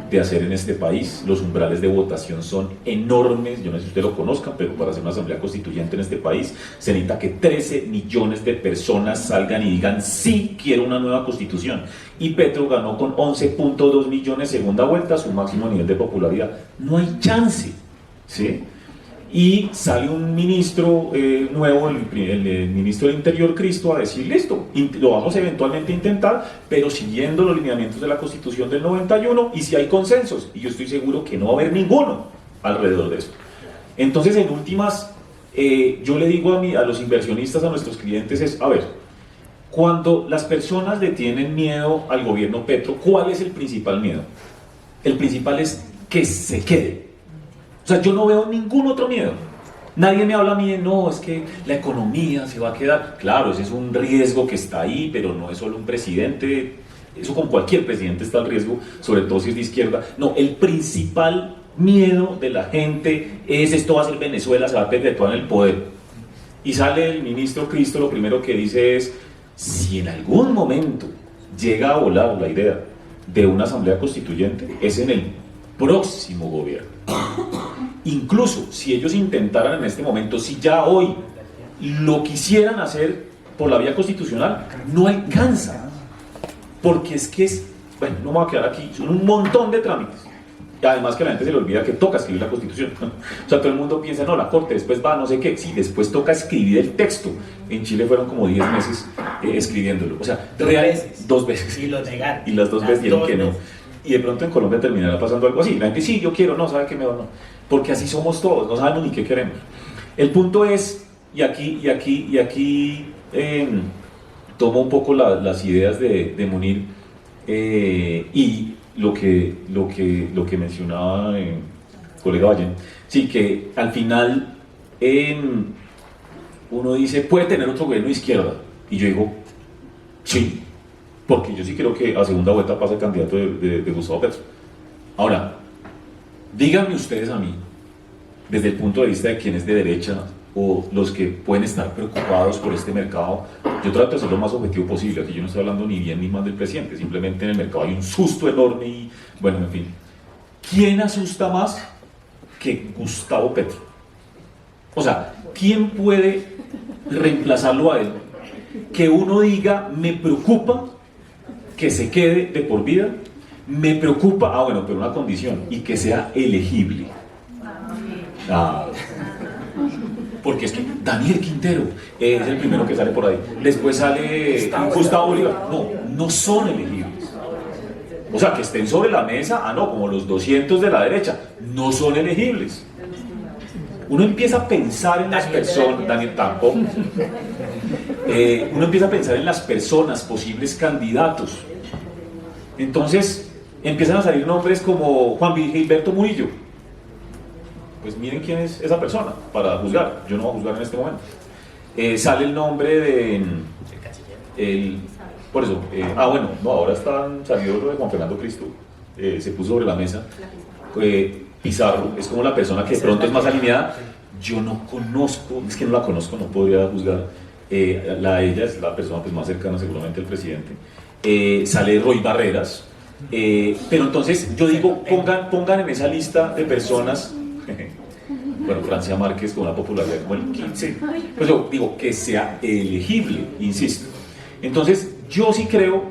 de hacer en este país, los umbrales de votación son enormes, yo no sé si usted lo conozca, pero para hacer una asamblea constituyente en este país se necesita que 13 millones de personas salgan y digan sí quiero una nueva constitución, y Petro ganó con 11.2 millones segunda vuelta, su máximo nivel de popularidad, no hay chance, ¿sí? Y sale un ministro nuevo, el ministro del Interior, Cristo, a decir, listo, lo vamos eventualmente a intentar, pero siguiendo los lineamientos de la Constitución del 91, y si hay consensos, y yo estoy seguro que no va a haber ninguno alrededor de eso. Entonces, en últimas, yo le digo a los inversionistas, a nuestros clientes, es, a ver, cuando las personas le tienen miedo al gobierno Petro, ¿cuál es el principal miedo? El principal es que se quede. O sea, yo no veo ningún otro miedo. Nadie me habla a mí de, no, es que la economía se va a quedar. Claro, ese es un riesgo que está ahí, pero no es solo un presidente. Eso con cualquier presidente está el riesgo, sobre todo si es de izquierda. No, el principal miedo de la gente es, esto va a ser Venezuela, se va a perpetuar en el poder. Y sale el ministro Cristo, lo primero que dice es, si en algún momento llega a volar la idea de una asamblea constituyente, es en el próximo gobierno. Incluso si ellos intentaran en este momento, si ya hoy lo quisieran hacer, por la vía constitucional, no alcanza. Porque es que bueno, no me voy a quedar aquí, son un montón de trámites. Y además que a la gente se le olvida que toca escribir la Constitución. O sea, todo el mundo piensa, no, la Corte, después va, no sé qué. Sí, después toca escribir el texto. En Chile fueron como 10 meses escribiéndolo. O sea, dos veces. Y lo negaron. Y las dos veces dijeron que no. Y de pronto en Colombia terminará pasando algo así. La gente, sí, yo quiero, no, sabe que mejor no. Porque así somos todos, no sabemos ni qué queremos. El punto es, y aquí tomo un poco las ideas de Munir y lo que mencionaba el colega Valle, sí, que al final uno dice, puede tener otro gobierno de izquierda, y yo digo, sí, porque yo sí creo que a segunda vuelta pasa el candidato de Gustavo Petro. Ahora, díganme ustedes a mí, desde el punto de vista de quienes de derecha o los que pueden estar preocupados por este mercado, yo trato de ser lo más objetivo posible. Aquí yo no estoy hablando ni bien ni mal del presidente, simplemente en el mercado hay un susto enorme y, bueno, en fin. ¿Quién asusta más que Gustavo Petro? O sea, ¿quién puede reemplazarlo a él? Que uno diga, me preocupa que se quede de por vida, me preocupa, bueno, pero una condición, y que sea elegible. Porque es que Daniel Quintero es el primero que sale por ahí. Después sale Gustavo Bolívar. No son elegibles. O sea, que estén sobre la mesa, no, como los 200 de la derecha, no son elegibles. Uno empieza a pensar en las personas, Daniel tampoco. Uno empieza a pensar en las personas, posibles candidatos. Entonces, empiezan a salir nombres como Juan Gilberto Murillo. Pues miren quién es esa persona para juzgar. Yo no voy a juzgar en este momento. Sale el nombre de por eso, bueno, no, ahora salió lo de Juan Fernando Cristo, se puso sobre la mesa. Pizarro es como la persona que de pronto es más alineada. Yo no conozco, es que no la conozco, no podría juzgar. Ella es la persona pues, más cercana seguramente al presidente. Sale Roy Barreras. Pero entonces yo digo, pongan en esa lista de personas. Bueno, Francia Márquez con una popularidad como el 15, pues yo digo que sea elegible, insisto. Entonces, yo sí creo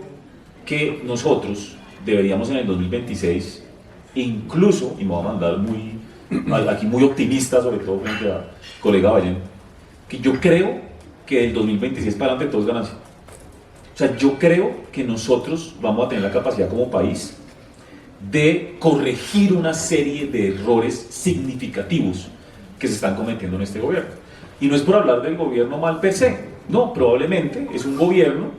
que nosotros deberíamos en el 2026, incluso, y me voy a mandar aquí muy optimista, sobre todo frente a colega Valle, que yo creo que del 2026 para adelante todo es ganancia. O sea, yo creo que nosotros vamos a tener la capacidad como país de corregir una serie de errores significativos que se están cometiendo en este gobierno. Y no es por hablar del gobierno mal per se, no, probablemente es un gobierno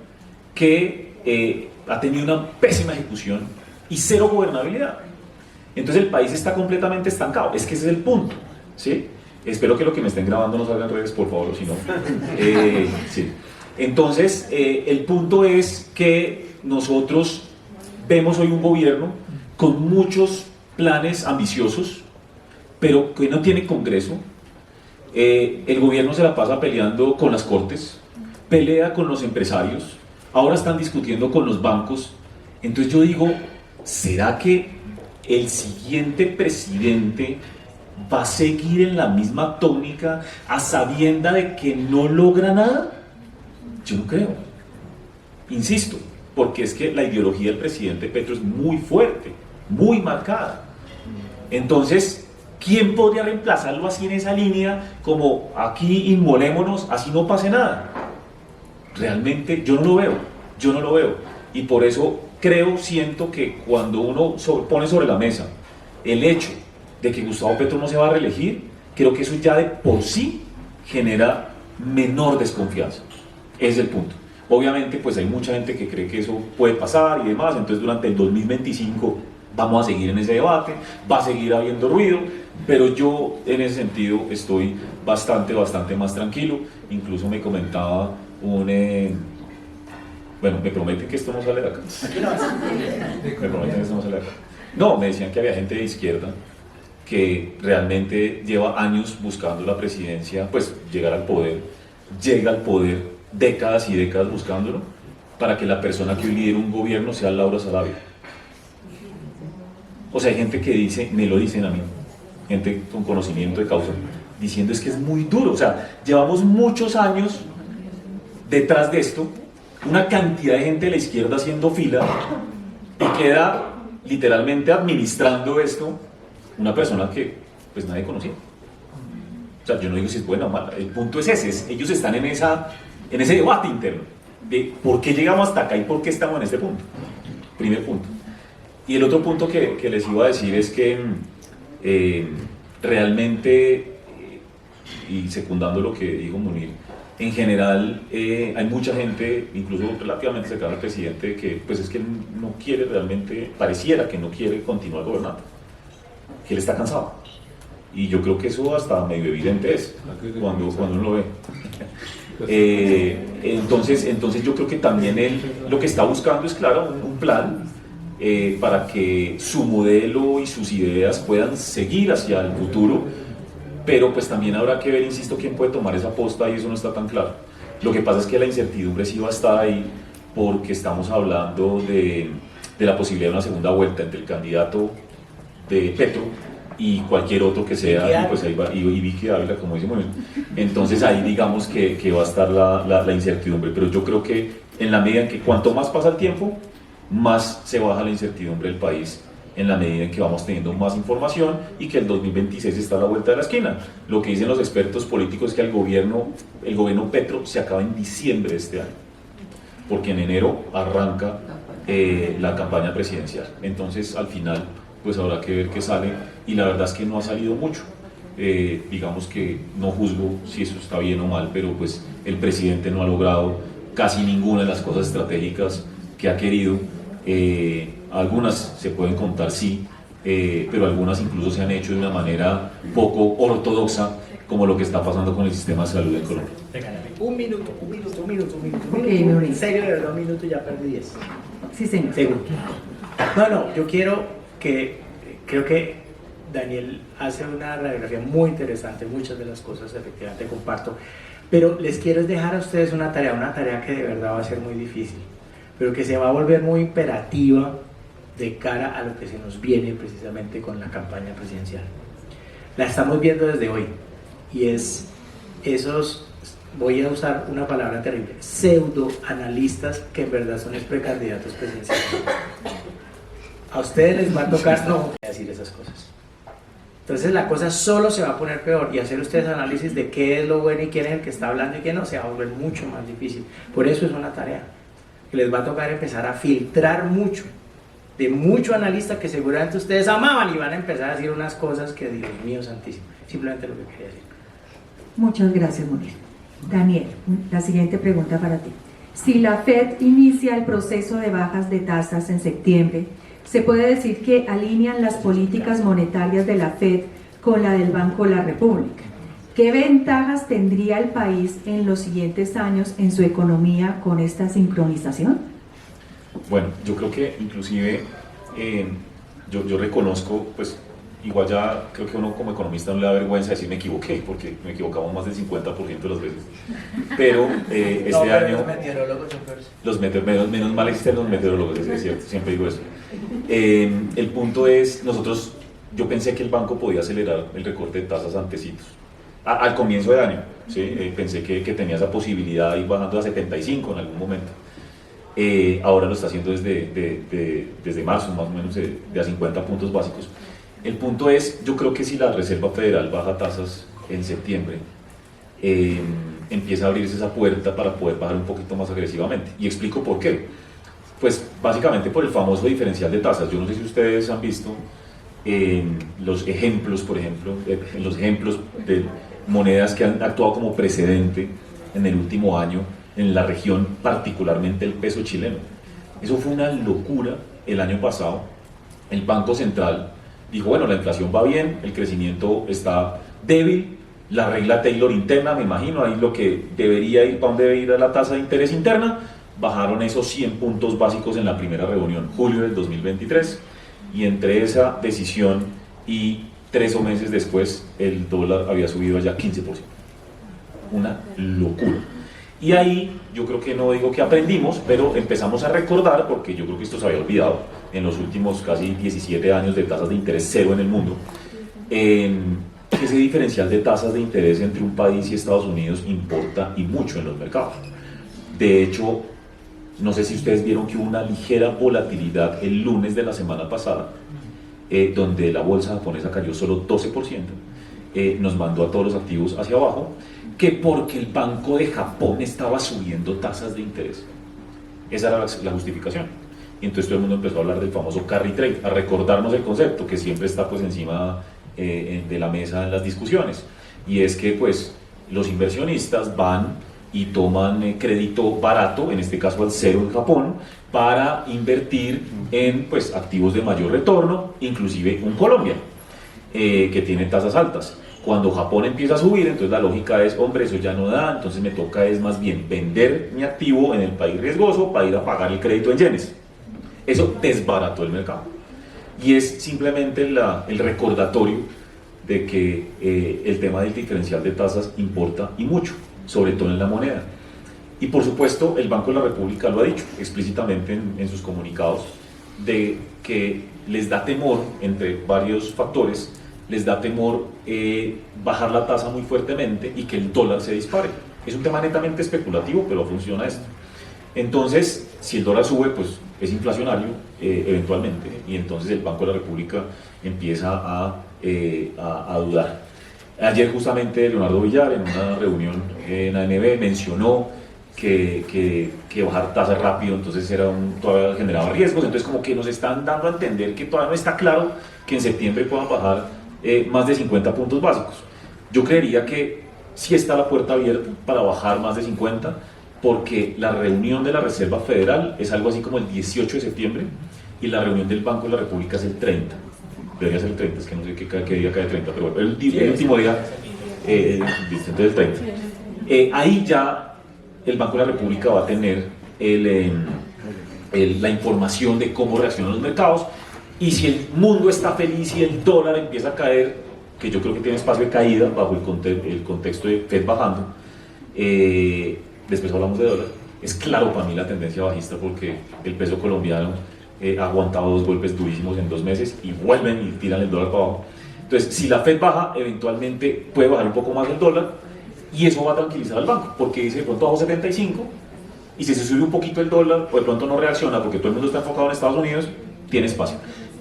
que ha tenido una pésima ejecución y cero gobernabilidad. Entonces el país está completamente estancado, es que ese es el punto, ¿sí? Espero que lo que me estén grabando no salga en redes, por favor, o si no. Sí. Entonces, el punto es que nosotros vemos hoy un gobierno con muchos planes ambiciosos, pero que no tiene Congreso. El gobierno se la pasa peleando con las cortes, pelea con los empresarios, ahora están discutiendo con los bancos. Entonces yo digo, ¿será que el siguiente presidente va a seguir en la misma tónica a sabienda de que no logra nada? Yo no creo, insisto, porque es que la ideología del presidente Petro es muy fuerte, muy marcada. Entonces, ¿quién podría reemplazarlo así en esa línea, como aquí inmolémonos, así no pase nada? Realmente yo no lo veo. Y por eso siento que cuando uno pone sobre la mesa el hecho de que Gustavo Petro no se va a reelegir, creo que eso ya de por sí genera menor desconfianza. Ese es el punto. Obviamente pues hay mucha gente que cree que eso puede pasar y demás, entonces durante el 2025 vamos a seguir en ese debate, va a seguir habiendo ruido, pero yo en ese sentido estoy bastante más tranquilo. Incluso me comentaba bueno, me prometen que esto no sale de acá. Me prometen que esto no sale de acá. No, me decían que había gente de izquierda que realmente lleva años buscando la presidencia, pues llegar al poder, llega al poder décadas y décadas buscándolo, para que la persona que hoy lidera un gobierno sea Laura Sarabia. O sea, hay gente que dice, me lo dicen a mí, gente con conocimiento de causa, diciendo es que es muy duro. O sea, llevamos muchos años detrás de esto una cantidad de gente de la izquierda haciendo fila y queda literalmente administrando esto una persona que pues nadie conocía. O sea, yo no digo si es buena o mala, el punto es ese, ellos están en ese debate interno de por qué llegamos hasta acá y por qué estamos en este punto. Primer punto. Y el otro punto que les iba a decir es que realmente, y secundando lo que dijo Munir, en general hay mucha gente, incluso relativamente cercana al presidente, que pues es que no quiere realmente, pareciera que no quiere continuar gobernando, que él está cansado. Y yo creo que eso hasta medio evidente es cuando uno lo ve. Entonces yo creo que también él lo que está buscando es, claro, un plan para que su modelo y sus ideas puedan seguir hacia el futuro, pero pues también habrá que ver, insisto, quién puede tomar esa posta y eso no está tan claro. Lo que pasa es que la incertidumbre sí va a estar ahí porque estamos hablando de la posibilidad de una segunda vuelta entre el candidato de Petro y cualquier otro que sea, y pues ahí va, y Vicky Ávila, como dice muy bien. Entonces ahí digamos que va a estar la incertidumbre, pero yo creo que en la medida en que cuanto más pasa el tiempo, más se baja la incertidumbre del país, en la medida en que vamos teniendo más información y que el 2026 está a la vuelta de la esquina. Lo que dicen los expertos políticos es que el gobierno Petro se acaba en diciembre de este año, porque en enero arranca la campaña presidencial. Entonces al final pues habrá que ver qué sale, y la verdad es que no ha salido mucho. Digamos que no juzgo si eso está bien o mal, pero pues el presidente no ha logrado casi ninguna de las cosas estratégicas que ha querido. Algunas se pueden contar, sí, pero algunas incluso se han hecho de una manera poco ortodoxa, como lo que está pasando con el sistema de salud en Colombia. Un minuto. Ok, Nuri. En serio, de verdad, un minuto ya perdí 10. Sí, señor. Segundo. No, yo creo que Daniel hace una radiografía muy interesante, muchas de las cosas efectivamente comparto, pero les quiero dejar a ustedes una tarea que de verdad va a ser muy difícil, pero que se va a volver muy imperativa de cara a lo que se nos viene precisamente con la campaña presidencial. La estamos viendo desde hoy, y es esos, voy a usar una palabra terrible, pseudoanalistas que en verdad son precandidatos presidenciales. A ustedes les va a tocar no decir esas cosas. Entonces la cosa solo se va a poner peor, y hacer ustedes análisis de qué es lo bueno y quién es el que está hablando y quién no, se va a volver mucho más difícil. Por eso es una tarea que les va a tocar empezar a filtrar mucho, de mucho analista que seguramente ustedes amaban, y van a empezar a decir unas cosas que, Dios mío santísimo, simplemente lo que quería decir. Muchas gracias, Munir. Daniel, la siguiente pregunta para ti. Si la FED inicia el proceso de bajas de tasas en septiembre, se puede decir que alinean las políticas monetarias de la FED con la del Banco de la República. ¿Qué ventajas tendría el país en los siguientes años en su economía con esta sincronización? Bueno, yo creo que inclusive yo reconozco, pues igual ya creo que uno como economista no le da vergüenza decir me equivoqué, porque me equivocamos más del 50% de las veces. Pero este año... Los meteorólogos, menos mal existen los meteorólogos, es cierto, siempre digo eso. El punto es, yo pensé que el banco podía acelerar el recorte de tasas antecitos. Al comienzo de año, ¿sí? Pensé que tenía esa posibilidad de ir bajando a 75 en algún momento. Ahora lo está haciendo desde marzo, más o menos, de a 50 puntos básicos. El punto es, yo creo que si la Reserva Federal baja tasas en septiembre, empieza a abrirse esa puerta para poder bajar un poquito más agresivamente. Y explico por qué. Pues básicamente por el famoso diferencial de tasas. Yo no sé si ustedes han visto los ejemplos, por ejemplo, los ejemplos de monedas que han actuado como precedente en el último año en la región, particularmente el peso chileno. Eso fue una locura el año pasado. El Banco Central dijo, bueno, la inflación va bien, el crecimiento está débil, la regla Taylor interna, me imagino, ahí lo que debería ir, para dónde debe ir la tasa de interés interna, bajaron esos 100 puntos básicos en la primera reunión, julio del 2023, y entre esa decisión y 3 meses después, el dólar había subido ya 15%. Una locura. Y ahí yo creo que no digo que aprendimos, pero empezamos a recordar, porque yo creo que esto se había olvidado en los últimos casi 17 años de tasas de interés cero en el mundo, ese diferencial de tasas de interés entre un país y Estados Unidos importa y mucho en los mercados. De hecho, no sé si ustedes vieron que hubo una ligera volatilidad el lunes de la semana pasada, donde la bolsa japonesa cayó solo 12%, nos mandó a todos los activos hacia abajo, que porque el Banco de Japón estaba subiendo tasas de interés. Esa era la justificación. Y entonces todo el mundo empezó a hablar del famoso carry trade, a recordarnos el concepto que siempre está pues encima de la mesa en las discusiones. Y es que pues los inversionistas van y toman crédito barato, en este caso al cero en Japón, para invertir en pues activos de mayor retorno, inclusive un Colombia, que tiene tasas altas. Cuando Japón empieza a subir, entonces la lógica es, hombre, eso ya no da, entonces me toca es más bien vender mi activo en el país riesgoso para ir a pagar el crédito en yenes. Eso desbarató el mercado. Y es simplemente el recordatorio de que el tema del diferencial de tasas importa y mucho, sobre todo en la moneda. Y por supuesto, el Banco de la República lo ha dicho explícitamente en sus comunicados, de que les da temor, entre varios factores, les da temor bajar la tasa muy fuertemente y que el dólar se dispare. Es un tema netamente especulativo, pero funciona esto. Entonces, si el dólar sube, pues es inflacionario eventualmente, y entonces el Banco de la República empieza a dudar. Ayer justamente Leonardo Villar, en una reunión en ANB, mencionó que bajar tasas rápido entonces todavía generaba riesgos, entonces como que nos están dando a entender que todavía no está claro que en septiembre puedan bajar más de 50 puntos básicos. Yo creería que sí está la puerta abierta para bajar más de 50, porque la reunión de la Reserva Federal es algo así como el 18 de septiembre y la reunión del Banco de la República es el 30. Debería ser el 30, es que no sé qué día cae el 30, pero bueno, el último día, entonces el 30. Ahí ya el Banco de la República va a tener la información de cómo reaccionan los mercados, y si el mundo está feliz y el dólar empieza a caer, que yo creo que tiene espacio de caída bajo el contexto de Fed bajando, después hablamos de dólar, es claro para mí la tendencia bajista, porque el peso colombiano ha aguantado 2 golpes durísimos en 2 meses y vuelven y tiran el dólar para abajo. Entonces, si la Fed baja, eventualmente puede bajar un poco más el dólar, y eso va a tranquilizar al banco, porque dice, de pronto bajo 75, y si se sube un poquito el dólar, o de pronto no reacciona porque todo el mundo está enfocado en Estados Unidos, tiene espacio.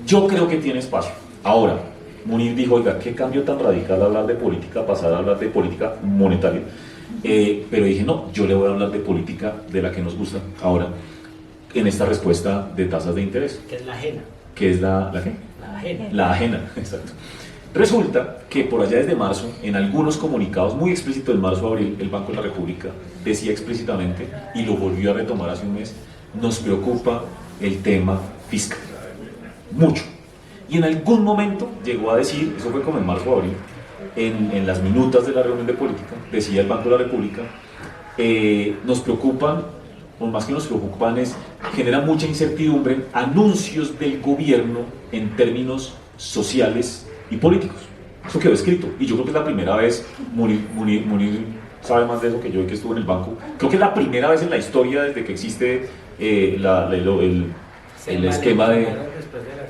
Yo creo que tiene espacio. Ahora, Munir dijo, oiga, qué cambio tan radical hablar de política, pasar a hablar de política monetaria. Pero dije, no, yo le voy a hablar de política de la que nos gusta ahora, en esta respuesta de tasas de interés. Que es la ajena. ¿Qué es la qué? La ajena. La ajena, exacto. Resulta que por allá desde marzo, en algunos comunicados muy explícitos del marzo-abril, el Banco de la República decía explícitamente, y lo volvió a retomar hace un mes, nos preocupa el tema fiscal. Mucho. Y en algún momento llegó a decir, eso fue como en marzo-abril, en las minutas de la reunión de política, decía el Banco de la República, nos preocupan, o más que nos preocupan es, genera mucha incertidumbre anuncios del gobierno en términos sociales y políticos. Eso quedó escrito, y yo creo que es la primera vez, Munir sabe más de eso que yo, que estuvo en el banco, creo que es la primera vez en la historia desde que existe el esquema de... Después de la